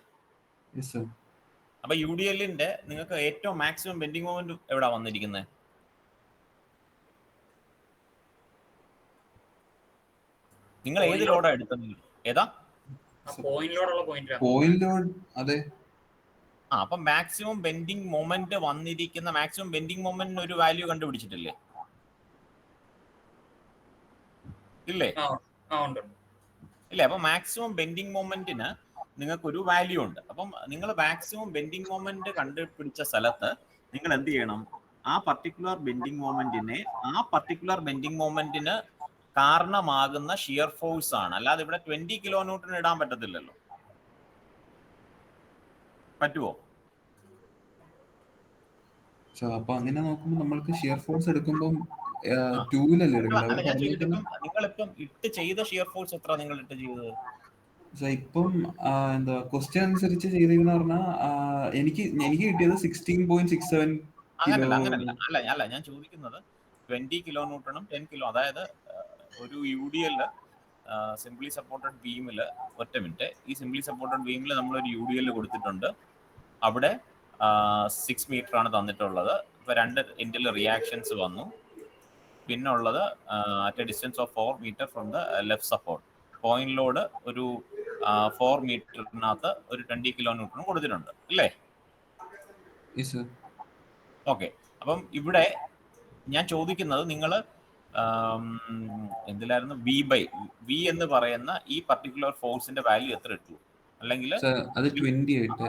അപ്പൊ UDLന്റെ നിങ്ങൾക്ക് ഏറ്റവും മാക്സിമം ബെൻഡിങ് മൊമെന്റ് എവിടാ വന്നിരിക്കുന്നത്? നിങ്ങൾ ഏത് ലോഡാ എടുത്തത്? ഏതാ പോയിന്റ് ലോഡ്? അതെ. അപ്പൊ മാക്സിമം ബെൻഡിങ് മൊമെന്റ് വന്നിരിക്കുന്ന, മാക്സിമം ബെൻഡിങ് മൊമെന്റിന് ഒരു വാല്യൂ കണ്ടുപിടിച്ചിട്ടില്ലേ? ഇല്ലേ? ഇല്ലേ? അപ്പൊ മാക്സിമം ബെൻഡിങ് മൊമെന്റിന് നിങ്ങൾക്ക് ഒരു വാല്യൂ ഉണ്ട്. അപ്പം നിങ്ങൾ മാക്സിമം ബെൻഡിങ് മൊമെന്റ് കണ്ടുപിടിച്ച സ്ഥലത്ത് നിങ്ങൾ എന്ത് ചെയ്യണം? ആ പർട്ടിക്കുലർ ബെൻഡിങ് മൊമെന്റിന് കാരണമാകുന്ന ഷിയർ ഫോഴ്സ് ആണ്. അല്ലാതെ ഇവിടെ 20 kilonewton ഇടാൻ പറ്റത്തില്ലല്ലോ. പറ്റുമോ? അപ്പൊ അങ്ങനെ നോക്കുമ്പോൾ നമ്മൾക്ക് ഷിയർ ഫോഴ്സ് എടുക്കുമ്പോൾ 2-ലല്ലേ എടുക്കുന്നത്? നിങ്ങളിപ്പം ഇട്ട് ചെയ്ത ഷിയർ ഫോഴ്സ് എത്ര നിങ്ങൾ ഇട്ട് ചെയ്തത്? ഇപ്പം എന്താ ക്വസ്റ്റ്യൻ അനുസരിച്ച് ചെയ്തിരിക്കുന്ന പറഞ്ഞാൽ എനിക്ക് കിട്ടിയത് 16.67 കിലോ. അല്ല, ഞാൻ ചോദിക്കുന്നത് 20 kilonewtonഉം 10 കിലോ, അതായത് ഒരു UDL സിംപ്ലി സപ്പോർട്ടഡ് ബീമില്, ഒറ്റ മിനിറ്റ്, ഈ സിംപ്ലി സപ്പോർട്ടഡ് ബീമിൽ നമ്മളൊരു UDL കൊടുത്തിട്ടുണ്ട്. അവിടെ 6 മീറ്റർ ആണ് തന്നിട്ടുള്ളത്. ഇപ്പൊ 2 എൻഡിൽ റിയാക്ഷൻസ് വന്നു. പിന്നെ ഉള്ളത് at a distance of 4 metre from the left support. Point load ഒരു 4 മീറ്ററിനകത്ത് ഒരു 20 kilonewton കൊടുത്തിട്ടുണ്ട് അല്ലേ? ഓക്കെ. അപ്പം ഇവിടെ ഞാൻ ചോദിക്കുന്നത്, നിങ്ങൾ എന്തിലായിരുന്നു വി എന്ന് പറയുന്ന ഈ പർട്ടിക്കുലർ ഫോഴ്സിന്റെ വാല്യൂ എത്ര ഇട്ടു? അല്ലെങ്കിൽ അത് 20 ആയിട്ട്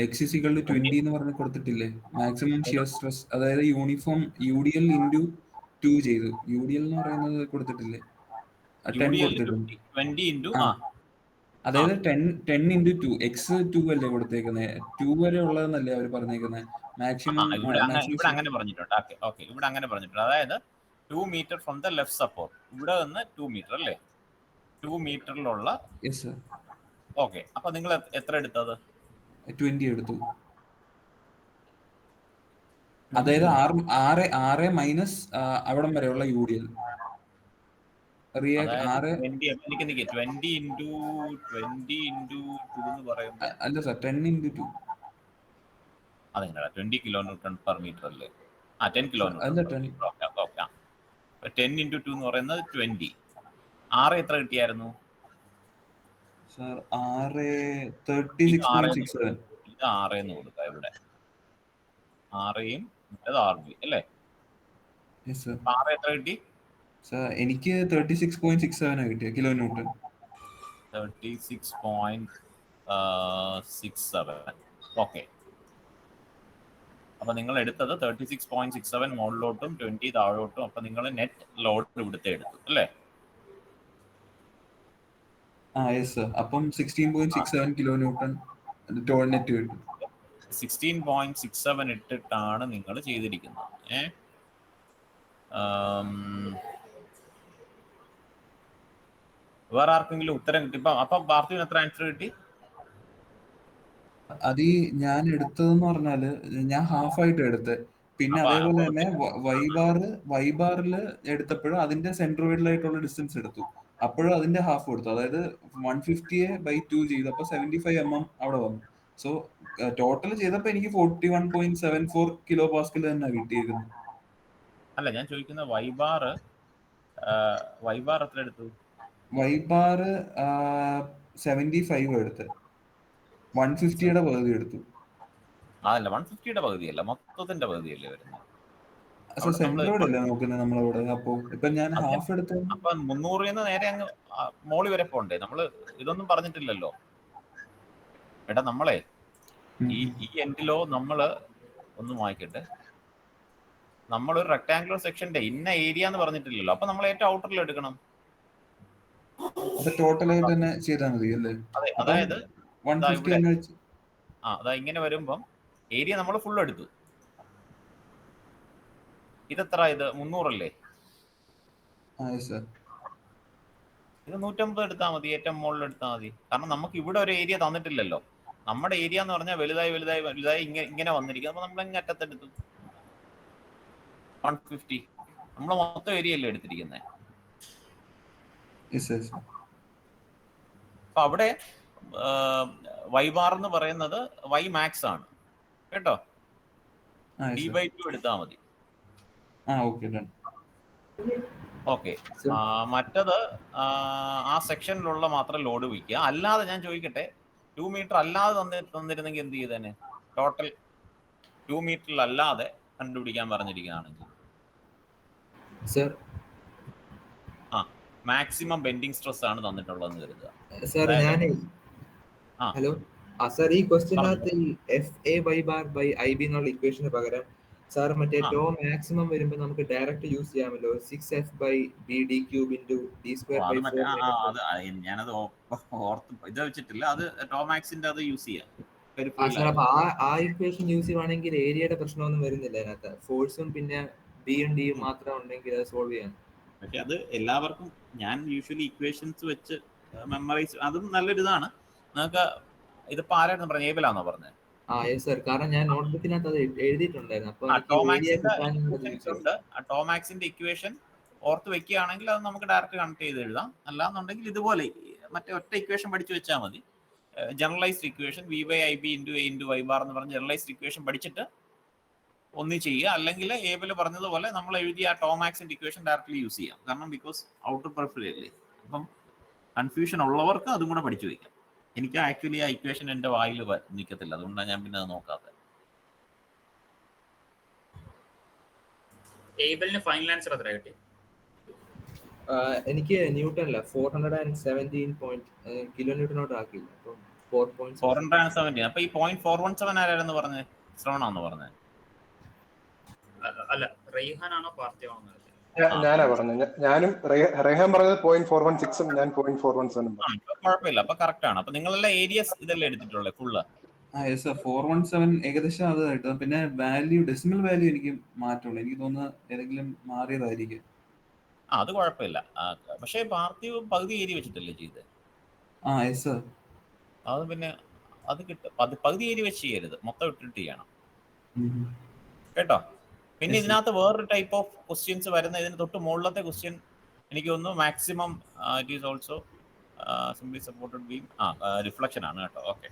x=20 എന്ന് പറഞ്ഞ് കൊടുത്തിട്ടില്ലേ? മാക്സിമം ഷിയർ സ്ട്രെസ്, അതായത് യൂണിഫോം UDL × 2 ചെയ്തു. UDL എന്ന് പറയുന്നത് കൊടുത്തിട്ടില്ലേ? 10 കൊടുത്തിട്ടുണ്ട്. അതായത് 10 × 2 x2 അല്ലേ കൊടുത്തേക്കുന്നത്? 2 വരെ ഉള്ളതെന്നല്ലേ അവർ പറഞ്ഞേക്കുന്നത്? മാക്സിമം ഇവിടെ അങ്ങനെ പറഞ്ഞിട്ടുണ്ട്. ഓക്കെ, ഇവിടെ അങ്ങനെ പറഞ്ഞിട്ടുണ്ട്. അതായത് 2 metre from the left support, ഇവിടെ നിന്ന് 2 മീറ്റർ അല്ലേ? 2 മീറ്ററിലുള്ള. ഓക്കെ, അപ്പൊ നിങ്ങൾ എത്ര എടുത്തത്? 20 എടുത്തു. അതായത് 6 മൈനസ് അവിടം വരെയുള്ള UDL. 20 × 2 എന്ന് പറയുമ്പോൾ അല്ല സാർ, 10 × 2. അതെങ്ങനെ 20 kilonewton per meter അല്ലേ? 10 kilonewton. 10 × 2 എന്ന് പറയുന്നത് 20. 6 എത്ര കിട്ടിയായിരുന്നു? സാർ 36.67. ഇത് 6 എന്ന് കൊടുക്കുക ഇവിടെ. 6യും മറ്റേത് RB അല്ലേ? 6 എത്ര കിട്ടി? സാർ എനിക്ക് 36.67 കിട്ടിയ kilonewton. 36.67. ഓക്കെ. അപ്പൊ നിങ്ങൾ എടുത്തത് 36.67 മുകളിലോട്ടും 20 താഴോട്ടും. അപ്പൊ നിങ്ങൾ നെറ്റ് ലോഡ് ഇവിടുത്തെ എടുത്തു അല്ലേ? അപ്പം 16.67 kilonewton നെറ്റ് വിട്ട് 16.67 ഇട്ടിട്ടാണ് നിങ്ങൾ ചെയ്തിരിക്കുന്നത്. വേറെ ആർക്കെങ്കിലും ഉത്തരം കിട്ടി? അപ്പൊ പാർത്ഥിവിന് എത്ര ആൻസർ കിട്ടി? അത് ഞാൻ എടുത്തതെന്ന് പറഞ്ഞാല് ഞാൻ ഹാഫായിട്ട് എടുത്ത്. പിന്നെ അതേപോലെ തന്നെ വൈബാറില് എടുത്തപ്പോഴും അതിന്റെ സെൻട്രോയിഡിലായിട്ടുള്ള ഡിസ്റ്റൻസ് എടുത്തു. അപ്പോഴും അതിന്റെ ഹാഫ് കൊടുത്തു. അതായത് 150/2 ചെയ്തു. അപ്പൊ 75 mm അവിടെ വന്നു. സോ ടോട്ടൽ ചെയ്തപ്പോ എനിക്ക് 41.74 കിലോ പാസ്കൽ തന്നെ കിട്ടിയിരിക്കുന്നത്. അല്ല, ഞാൻ ചോദിക്കുന്ന വൈബാർ എത്ര എടുത്തു? വൈബാർ 75 എടുത്ത്. 150യുടെ പകുതി എടുത്തു. അതല്ല, 150യുടെ പകുതിയല്ല, മൊത്തത്തിന്റെ പകുതിയല്ലേ വരുന്നത്. സെൻട്രോയിഡ് അല്ലേ നോക്കുന്നത് നമ്മളവിടെ. അപ്പൊ ഇപ്പൊ ഞാൻ ഹാഫ് എടുത്ത്. അപ്പൊ 300 നേരെ അങ്ങ് മോളി വരെ പോണ്ടേ? നമ്മള് ഇതൊന്നും പറഞ്ഞിട്ടില്ലല്ലോ. എടാ, നമ്മളെ ഈ എൻഡിലോ നമ്മള് ഒന്നും വായിക്കട്ടെ, നമ്മളൊരു റെക്ടാങ്കുലർ സെക്ഷന്റെ ഇന്ന ഏരിയ എന്ന് പറഞ്ഞിട്ടില്ലല്ലോ. അപ്പൊ നമ്മൾ ഏറ്റവും ഔട്ടറിൽ എടുക്കണം. ടോട്ടലായിട്ട് തന്നെ ചെയ്താൽ മതി അല്ലേ? അതായത് 150 തന്നെ വെച്ച്. അതാ ഇങ്ങനെ വരുമ്പം ഏരിയ നമ്മൾ ഫുൾ എടുത്തു. ഇതെത്ര? ഇത് 300 അല്ലേ? ഇത് 150 എടുത്താൽ മതി, ഏറ്റവും മുകളിൽ എടുത്താൽ മതി. കാരണം നമുക്ക് ഇവിടെ ഒരു ഏരിയ തന്നിട്ടില്ലല്ലോ. നമ്മുടെ ഏരിയ എന്ന് പറഞ്ഞാൽ വലുതായി ഇങ്ങനെ വന്നിരിക്കും. അപ്പൊ നമ്മൾ എങ്ങനെ അറ്റത്തെടുത്തു? 150 നമ്മൾ മൊത്തം ഏരിയ അല്ലേ എടുത്തിരിക്കുന്നത്. അപ്പൊ അവിടെ വൈബാർ എന്ന് പറയുന്നത് വൈ മാക്സ് ആണ് കേട്ടോ. D/2 എടുത്താൽ മതി. ഓക്കെ. മറ്റത് ആ സെക്ഷനിലുള്ള മാത്രം ലോഡ് വയ്ക്കുക. അല്ലാതെ ഞാൻ ചോദിക്കട്ടെ, 2 മീറ്റർ അല്ലാതെ തന്നിരുന്നെങ്കിൽ എന്ത് ചെയ്തേനെ? ടോട്ടൽ 2 മീറ്ററിൽ അല്ലാതെ കണ്ടുപിടിക്കാൻ പറഞ്ഞിരിക്കുകയാണെങ്കിൽ മാക്സിമം ബെൻഡിങ് സ്ട്രെസ് ആണ് തന്നിട്ടുള്ളതെന്ന് കരുതുക. ഹലോ സാർ, ഈ ക്വസ്റ്റ്യനകത്ത് FA/IB എന്നുള്ള ഇക്വേഷന് പകരം സാർ മറ്റേ ടോ മാക്സിമം വരുമ്പോൾ നമുക്ക് ഡയറക്റ്റ് യൂസ് ചെയ്യാമല്ലോ. 6F/BD³ D²/4. ഞാനത് ഇത് വെച്ചിട്ടില്ല. അത് ടോമാക്സിന്റെ അത് യൂസ് ചെയ്യാം. അപ്പൊ ആ ഇക്വേഷൻ യൂസ് ചെയ്യുവാണെങ്കിൽ ഏരിയയുടെ പ്രശ്നമൊന്നും വരുന്നില്ല അതിനകത്ത്. ഫോഴ്സും പിന്നെ B-യും D-യും മാത്രം ഉണ്ടെങ്കിൽ അത് സോൾവ് ചെയ്യാൻ. പക്ഷെ അത് എല്ലാവർക്കും ഞാൻ യൂഷ്വലി ഇക്വേഷൻസ് വെച്ച് മെമ്മറൈസ്, അതും നല്ലൊരു ഇതാണ്. നിങ്ങൾക്ക് ഇതിപ്പോ ആരായിരുന്നു പറഞ്ഞത്? ഏബിലാണോ പറഞ്ഞത്? കാരണം ഞാൻ നോട്ട്ബുക്കിനകത്ത് അത് എഴുതിയിട്ടുണ്ടായിരുന്നു. ടോമാക്സിന്റെ ഇക്വേഷൻ ഓർത്ത് വെക്കുകയാണെങ്കിൽ അത് നമുക്ക് ഡയറക്റ്റ് കണക്ട് ചെയ്ത് എഴുതാം. അല്ലാന്നുണ്ടെങ്കിൽ ഇതുപോലെ മറ്റേ ഒറ്റ ഇക്വേഷൻ പഠിച്ചു വെച്ചാൽ മതി. Generalised equation V/IB × A × Ybar എന്ന് പറഞ്ഞ ജനറലൈസ്ഡ് ഇക്വേഷൻ പഠിച്ചിട്ട് ഒന്ന് ചെയ്യുക. അല്ലെങ്കിൽ ഏബില് പറഞ്ഞതുപോലെ നമ്മൾ എഴുതിയ ആ ടോമാക്സിന്റെ ഇക്വേഷൻ ഡയറക്റ്റ്ലി യൂസ് ചെയ്യാം. കാരണം ബിക്കോസ് ഔട്ടർ പെർഫറി അല്ലേ. അപ്പം കൺഫ്യൂഷൻ ഉള്ളവർക്ക് അതും കൂടെ പഠിച്ചു വയ്ക്കാം. എനിക്ക് ആക്ച്വലി ആ ഇക്വേഷൻ എൻ്റെ വായിൽ നിൽക്കത്തില്ല, അതുകൊണ്ടാണ് ഞാൻ പിന്നെ അത് നോക്കാത്തത്. ഫൈനൽ ആൻസർ എത്ര കിട്ടി? എനിക്ക് ന്യൂട്ടണില്ല, 417 കിലോന്യൂട്ടനോട് ആക്കിയില്ല. 417. അപ്പൊ ഈ 0.417 ആരായിരുന്നു പറഞ്ഞത്? ശ്രവണാന്ന് പറഞ്ഞത്? അല്ല, റെയ്ഹാനാണോ പാർത്ഥിവാണോ? ഞാനാ പറഞ്ഞത്. ഞാനും റെയ്ഹാൻ പറഞ്ഞത് 0.416ഉം ഞാൻ 0.417ഉം. കുഴപ്പമില്ല, അപ്പൊ കറക്റ്റ് ആണ്. അപ്പൊ നിങ്ങളെല്ലാം ഏരിയസ് ഇതല്ലേ എടുത്തിട്ടുള്ളത് ഫുള്ള്? 417 ഏകദേശം അത് കിട്ടും. പിന്നെ വാല്യൂ, ഡെസിമൽ വാല്യൂ എനിക്ക് മാറ്റമുള്ളൂ. എനിക്ക് തോന്നുന്നു ഏതെങ്കിലും മാറിയതായിരിക്കും. അത് കുഴപ്പമില്ല. പക്ഷേ പാർത്ഥിവ് പകുതി ഏരിയ വെച്ചിട്ടല്ലേ ചെയ്തത്? അത് പിന്നെ അത് കിട്ടും. പകുതി ഏരിയ വെച്ച് ചെയ്യരുത്, മൊത്തം ഇട്ടിട്ട് ചെയ്യണം കേട്ടോ. പിന്നെ ഇതിനകത്ത് വേറൊരു ടൈപ്പ് ഓഫ് ക്വസ്റ്റ്യൻസ് വരുന്ന, ഇതിന് തൊട്ട് മുകളിലത്തെ ക്വസ്റ്റ്യൻ എനിക്ക് തോന്നുന്നു maximum it is also simply supported beam reflection ആണ് കേട്ടോ. ഓക്കെ,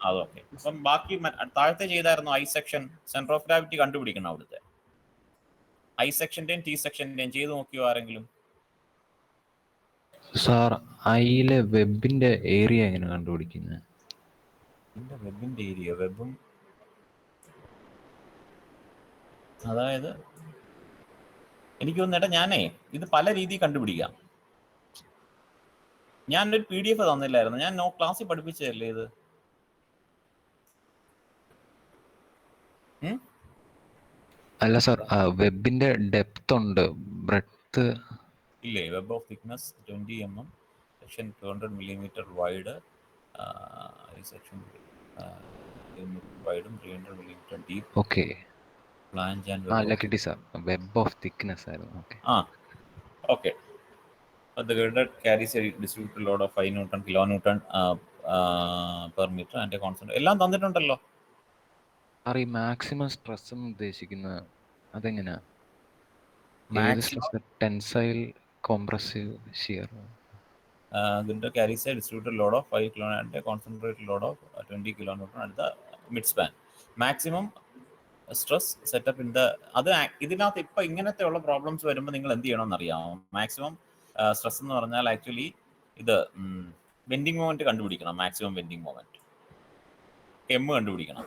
അതൊക്കെ. അപ്പം ബാക്കി താഴത്തെ ചെയ്തായിരുന്നു I section, centre of gravity കണ്ടുപിടിക്കണം അവിടുത്തെ. ഐ സെക്ഷന്റെയും T സെക്ഷന്റെയും ചെയ്ത് നോക്കിയോ ആരെങ്കിലും? സാർ, ഐയിലെ വെബിന്റെ ഏരിയ എങ്ങനെ കണ്ടുപിടിക്കുന്നത്? വെബിന്റെ ഏരിയ, വെബും അതായത് എനിക്ക് തോന്നുന്നേട്ടാ, ഞാനേ ഇത് പല രീതിയിൽ കണ്ടുപിടിക്കാം. ഞാനൊരു PDF തന്നില്ലായിരുന്നു, ഞാൻ ക്ലാസ്സിൽ പഠിപ്പിച്ചതല്ലേ ഇത്. അല്ല സാർ, വെബിന്റെ ഡെപ്ത് ഉണ്ട്, ബ്രെഡ്ത്ത് ഇല്ലേ? Web of thickness 20 mm, section 200 mm wide, section wide 300 millimeter deep. Okay. Flange and അല്ല കിട്ടി സാർ, വെബ് ഓഫ് തിക്നെസ് ആയിരുന്നു. Okay. Okay. The girder carries a distributed load of 5 Newton kilonewton per meter and a constant. എല്ലാം തന്നിട്ടുണ്ടല്ലോ. Sir ഈ maximum stress എന്ന് ഉദ്ദേശിക്കുന്നത് അതെങ്ങനെയാ? Tensile, compressive, shear? Girder carries a distributed load of 5 kilonewton and a concentrated load of 20 kilonewton at the midspan. Maximum stress setup in the അത് ഇതിനകത്ത് ഇപ്പം ഇങ്ങനത്തെ ഉള്ള പ്രോബ്ലംസ് വരുമ്പോൾ നിങ്ങൾ എന്ത് ചെയ്യണമെന്ന് അറിയാമോ? മാക്സിമം സ്ട്രെസ് എന്ന് പറഞ്ഞാൽ ആക്ച്വലി ഇത് ബെൻഡിങ് മൊമെന്റ് കണ്ടുപിടിക്കണം. മാക്സിമം ബെൻഡിങ് മൊമെന്റ് എം കണ്ടുപിടിക്കണം.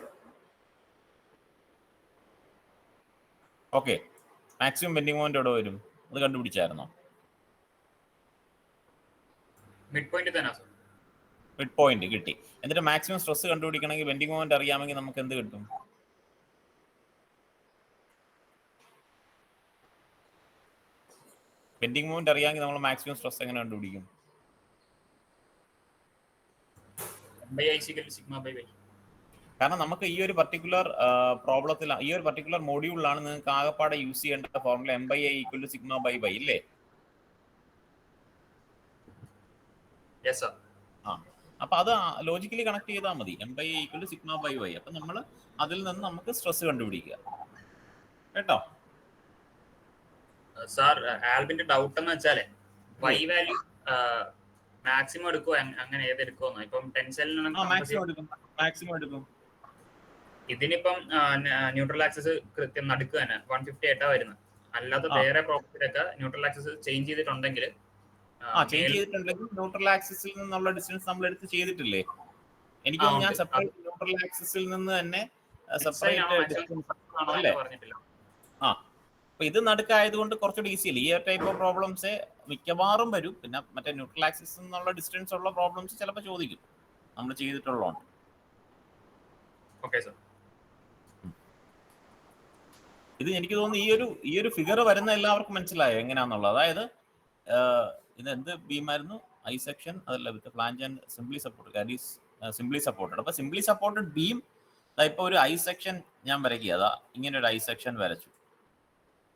ഓക്കെ, മാക്സിമം ബെൻഡിങ് മൊമെന്റ് എവിടെ വരും? അത് കണ്ടുപിടിച്ചായിരുന്നോ? മിഡ് പോയിന്റ് തന്നെ സർ. മിഡ് പോയിന്റ് കിട്ടി. എന്നിട്ട് മാക്സിമം സ്ട്രെസ് കണ്ടുപിടിക്കണമെങ്കിൽ ബെൻഡിങ് മൊമെന്റ് അറിയാമെങ്കിൽ നമുക്ക് എന്ത് കിട്ടും? ബെൻഡിങ് മൊമെന്റ് അറിയാമെങ്കിൽ നമ്മൾ മാക്സിമം സ്ട്രെസ് എങ്ങനെ കണ്ടുപിടിക്കും? കാരണം നമുക്ക് ഈ ഒരു പർട്ടിക്കുലർ പ്രോബ്ലത്തിൽ, ഈ ഒരു പർട്ടിക്കുലർ മോഡ്യൂളിലാണ് നിങ്ങൾക്ക് ആകെപ്പാടെ യൂസ് ചെയ്യേണ്ട ഫോർമുല M/I = σ/y ഇല്ലേ? അപ്പൊ അത് ലോജിക്കലി കണക്ട് ചെയ്താൽ മതി. M/I = σ/y. അപ്പൊ നമ്മൾ അതിൽ നിന്ന് നമുക്ക് സ്ട്രെസ് കണ്ടുപിടിക്കുക കേട്ടോ. സാർ ആൽബിന്റെ ഡൗട്ട് എന്ന് വെച്ചാല് y വാല്യൂ മാക്സിമം എടുക്കുമോ, അങ്ങനെ ഏതെടുക്കുമോ? ഇപ്പം മാക്സിമം എടുക്കും. ഇതിനിപ്പം ന്യൂട്രൽ ആക്സിസ് കൃത്യം നടുക്ക് തന്നെ 150 ആയിട്ടാ വരുന്നത്. അല്ലാതെ വേറെ പ്രോപ്പർട്ടിയിലൊക്കെ ന്യൂട്രൽ ആക്സിസ് ചേഞ്ച് ചെയ്തിട്ടുണ്ടെങ്കിൽ ന്യൂട്രൽ ആക്സിസിൽ നിന്നുള്ള ഡിസ്റ്റൻസ് നമ്മൾ എടുത്ത് ചെയ്തിട്ടില്ലേ? എനിക്ക് ഞാൻ സെപ്പറേറ്റ് ന്യൂട്രൽ ആക്സിസിൽ നിന്ന് തന്നെ സെപ്പറേറ്റ് പറഞ്ഞിട്ടില്ല. അപ്പൊ ഇത് നടുക്കായതുകൊണ്ട് കുറച്ചുകൂടി ഈസി അല്ലേ? ഈ ടൈപ്പ് ഓഫ് പ്രോബ്ലംസ് മിക്കവാറും വരും. പിന്നെ മറ്റേ ന്യൂട്രൽ ആക്സിസ് എന്നുള്ള ഡിസ്റ്റൻസ് ഉള്ള പ്രോബ്ലംസ് ചിലപ്പോൾ ചോദിക്കും, നമ്മൾ ചെയ്തിട്ടുള്ളതുകൊണ്ട്. Okay sir. ഇത് എനിക്ക് തോന്നുന്നു ഈ ഒരു ഫിഗർ വരുന്ന എല്ലാവർക്കും മനസ്സിലായോ എങ്ങനെയാന്നുള്ളത്? അതായത് ഇത് എന്ത് ബീമായിരുന്നു? ഐ സെക്ഷൻ, അതല്ല with flange and simply support, carries simply supported. അപ്പൊ സിംപ്ലി സപ്പോർട്ടഡ് ബീം ഇപ്പൊ ഒരു ഐ സെക്ഷൻ ഞാൻ വരയ്ക്കുക. അതാ ഇങ്ങനെ ഒരു ഐ സെക്ഷൻ വരച്ചു.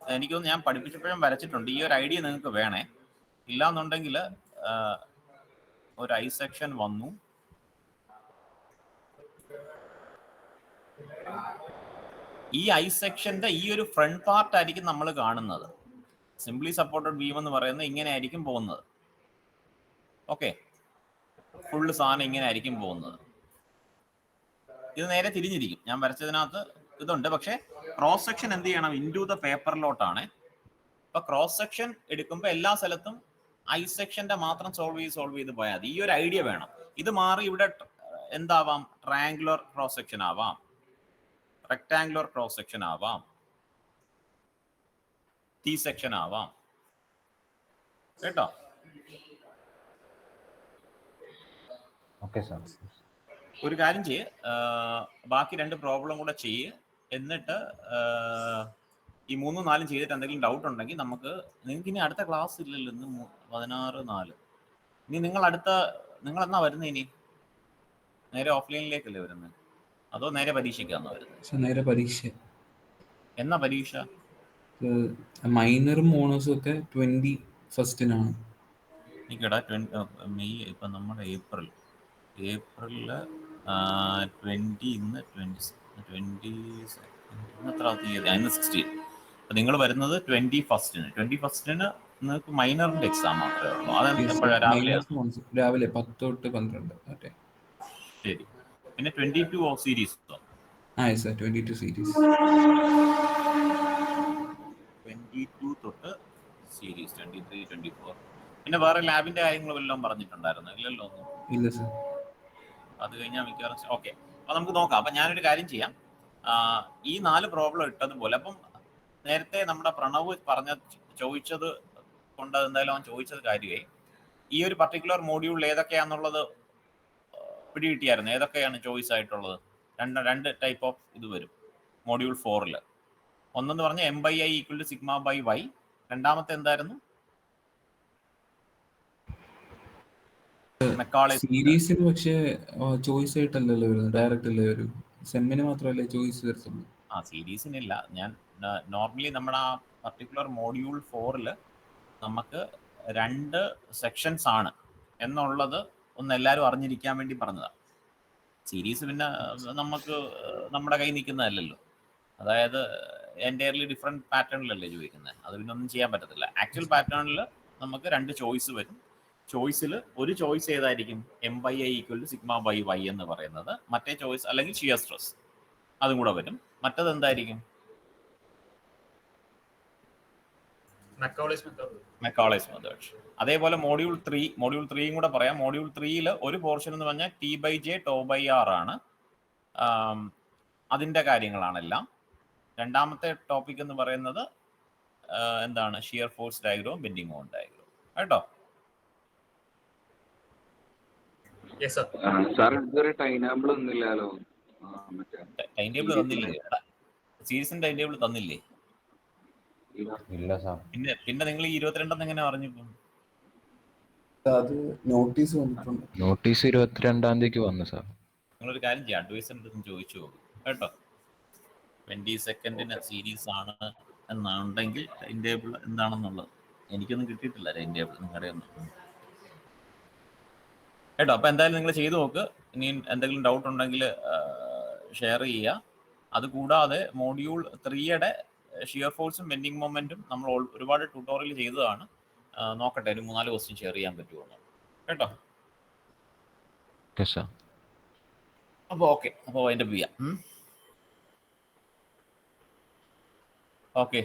എനിക്ക് തോന്നുന്നു ഞാൻ പഠിപ്പിച്ചപ്പോഴും വരച്ചിട്ടുണ്ട്. ഈ ഒരു ഐഡിയ നിങ്ങൾക്ക് വേണേ. ഇല്ലാന്നുണ്ടെങ്കിൽ ഒരു ഐ സെക്ഷൻ വന്നു, ഈ ഐ സെക്ഷന്റെ ഈ ഒരു ഫ്രണ്ട് പാർട്ട് ആയിരിക്കും നമ്മൾ കാണുന്നത്. സിംപ്ലി സപ്പോർട്ടഡ് ബീം എന്ന് പറയുന്നത് ഇങ്ങനെ ആയിരിക്കും പോകുന്നത്. ഓക്കെ, ഫുള്ള് സാധനം ഇങ്ങനെ ആയിരിക്കും പോകുന്നത്. ഇത് നേരെ തിരിഞ്ഞിരിക്കും. ഞാൻ വരച്ചതിനകത്ത് ഇതുണ്ട്. പക്ഷെ ക്രോസ് സെക്ഷൻ എന്ത് ചെയ്യണം? ഇൻടു ദ പേപ്പറിലോട്ടാണ്. അപ്പൊ ക്രോസ് സെക്ഷൻ എടുക്കുമ്പോൾ എല്ലാ സ്ഥലത്തും ഐ സെക്ഷന്റെ മാത്രം സോൾവ് ചെയ്ത് പോയാൽ മതി. ഈ ഒരു ഐഡിയ വേണം. ഇത് മാറി ഇവിടെ എന്താവാം? ട്രയാങ്കുലർ ക്രോസ് സെക്ഷൻ ആവാം, റെക്ടാങ്കുലർ ക്രോസ് സെക്ഷൻ ആവാം, ടി സെക്ഷൻ ആവാം കേട്ടോ. Okay sir. ഒരു കാര്യം ചെയ്യ്, ബാക്കി 2 പ്രോബ്ലം കൂടെ ചെയ്യ്. എന്നിട്ട് ഈ 3, 4 ചെയ്തിട്ട് എന്തെങ്കിലും ഡൗട്ട് ഉണ്ടെങ്കിൽ നിങ്ങൾക്ക് ഇനി അടുത്ത ക്ലാസ് ഇല്ലല്ലോ. ഇന്ന് 16/4. ഇനി നിങ്ങൾ എന്നാ വരുന്നത്? ഇനി നേരെ ഓഫ്ലൈനിലേക്കല്ലേ വരുന്നത്, അതോ നേരെ പരീക്ഷയ്ക്കാണോ വരുന്നത്? നേരെ പരീക്ഷ. എന്നാ പരീക്ഷ? മൈനറും മോണോസും ഒക്കെ 21st എനിക്കടാ മെയ്. ഇപ്പം നമ്മുടെ ഏപ്രിലില് 20, ഇന്ന് 20 എത്ര തീയതി? ഇന്ന് 16. അപ്പം നിങ്ങൾ വരുന്നത് 21st. നിങ്ങൾക്ക് മൈനറിന്റെ എക്സാം മാത്രമേ ഉള്ളൂ. അതെപ്പോഴാണ്? രാവിലെ 10 തൊട്ട് 12. ശരി. പിന്നെ 22 സീരീസ്. 22 സീരീസ്. 22 തൊട്ട് സീരീസ് 23, 24. പിന്നെ വേറെ ലാബിന്റെ കാര്യങ്ങൾ വല്ലതും പറഞ്ഞിട്ടുണ്ടായിരുന്നു? ഇല്ലല്ലോ. ഇല്ല സർ. അത് കഴിഞ്ഞാൽ മിക്കവാറും ഓക്കെ. അപ്പൊ നമുക്ക് നോക്കാം. അപ്പൊ ഞാനൊരു കാര്യം ചെയ്യാം. ഈ 4 പ്രോബ്ലം ഇട്ടതുപോലെ, അപ്പം നേരത്തെ നമ്മുടെ പ്രണവ് ചോദിച്ചത് കൊണ്ട് എന്തായാലും അവൻ ചോദിച്ചത് കാര്യമായി. ഈ ഒരു പർട്ടിക്കുലർ മോഡ്യൂളിൽ ഏതൊക്കെയാണെന്നുള്ളത് പിടികിട്ടിയായിരുന്നു? ഏതൊക്കെയാണ് ചോയ്സ് ആയിട്ടുള്ളത്? രണ്ട് ടൈപ്പ് ഓഫ് ഇത് വരും മോഡ്യൂൾ 4. ഒന്നെന്ന് പറഞ്ഞാൽ M/I = σ/y. രണ്ടാമത്തെ എന്തായിരുന്നു? മെക്കാളിസ് സീരീസിന് പക്ഷേ ചോയ്സ് ആയിട്ടല്ലല്ലോ വരുന്നത്, ഡയറക്റ്റ് അല്ലേ വരും. സെമ്മിന് മാത്രമല്ലേ ചോയ്സ് വരത്തുള്ളൂ. സീരീസിനില്ല. ഞാൻ നോർമലി നമ്മുടെ ആ പർട്ടിക്കുലർ മോഡ്യൂൾ 4 നമുക്ക് 2 സെക്ഷൻസ് ആണ് എന്നുള്ളത് ഒന്ന് എല്ലാവരും അറിഞ്ഞിരിക്കാൻ വേണ്ടി പറഞ്ഞതാണ്. സീരീസ് പിന്നെ നമുക്ക് നമ്മുടെ കയ്യിൽ നിൽക്കുന്നതല്ലല്ലോ. അതായത് എൻ്റയർലി ഡിഫറെൻറ്റ് പാറ്റേണിലല്ലേ ചോദിക്കുന്നത്. അത് പിന്നെ ഒന്നും ചെയ്യാൻ പറ്റത്തില്ല. ആക്ച്വൽ പാറ്റേണിൽ നമുക്ക് 2 ചോയ്സ് വരും. ചോയ്സിൽ ഒരു ചോയ്സ് ഏതായിരിക്കും? M/I = σ/y എന്ന് പറയുന്നത്. മറ്റേ ചോയ്സ് അല്ലെങ്കിൽ ഷിയർ സ്ട്രെസ് അതും കൂടെ വരും. മറ്റത് എന്തായിരിക്കും? മെക്കോളിസ് മെത്തേഡ്. അതേപോലെ മോഡ്യൂൾ 3യും കൂടെ പറയാം. മോഡ്യൂൾ 3യിൽ ഒരു പോർഷൻ എന്ന് പറഞ്ഞാൽ T/J τ/r ആണ്. അതിൻ്റെ കാര്യങ്ങളാണെല്ലാം. രണ്ടാമത്തെ ടോപ്പിക് എന്ന് പറയുന്നത് എന്താണ്? Shear force diagram, bending moment diagram. കേട്ടോ? സാർ ഇതുവരെ ടൈം ടേബിൾ ഒന്നുമില്ലല്ലോ. ടൈം ടേബിൾ തന്നില്ലേ? സീരീസിന്റെ ടൈം ടേബിൾ തന്നില്ലേ? ഇല്ല സാർ. പിന്നെ നിങ്ങൾ ഈ 22 എങ്ങനെ പറഞ്ഞു? അത് നോട്ടീസ് വന്നിട്ടുണ്ട്. നോട്ടീസ് 22-ാം തീയതിക്ക് വന്നു സാർ. നിങ്ങളൊരു കാര്യം ചെയ്യാം, അഡ്വൈസറിന്റെ ഒന്ന് ചോദിച്ചു പോകും കേട്ടോ. 22 സീരീസ് ആണ് എന്നുണ്ടെങ്കിൽ ടൈം ടേബിൾ എന്താണെന്നുള്ളത് എനിക്കൊന്നും കിട്ടിയിട്ടില്ല. ടൈം ടേബിൾ നിങ്ങളുടെ ഒന്നും കേട്ടോ. അപ്പോൾ എന്തായാലും നിങ്ങൾ ചെയ്തു നോക്ക്. ഇനി എന്തെങ്കിലും ഡൗട്ട് ഉണ്ടെങ്കിൽ ഷെയർ ചെയ്യുക. അതുകൂടാതെ മോഡ്യൂൾ 3യുടെ ഷിയർ ഫോഴ്സും ബെൻഡിങ് മൊമെന്റും നമ്മൾ ഒരുപാട് ട്യൂട്ടോറിയൽ ചെയ്തതാണ്. നോക്കട്ടെ, ഒരു 3-4 ക്വസ്റ്റ്യൻ ഷെയർ ചെയ്യാൻ പറ്റുമോ കേട്ടോ. അപ്പോൾ ഓക്കെ, അപ്പോൾ അതിൻ്റെ ചെയ്യാം. ഓക്കെ.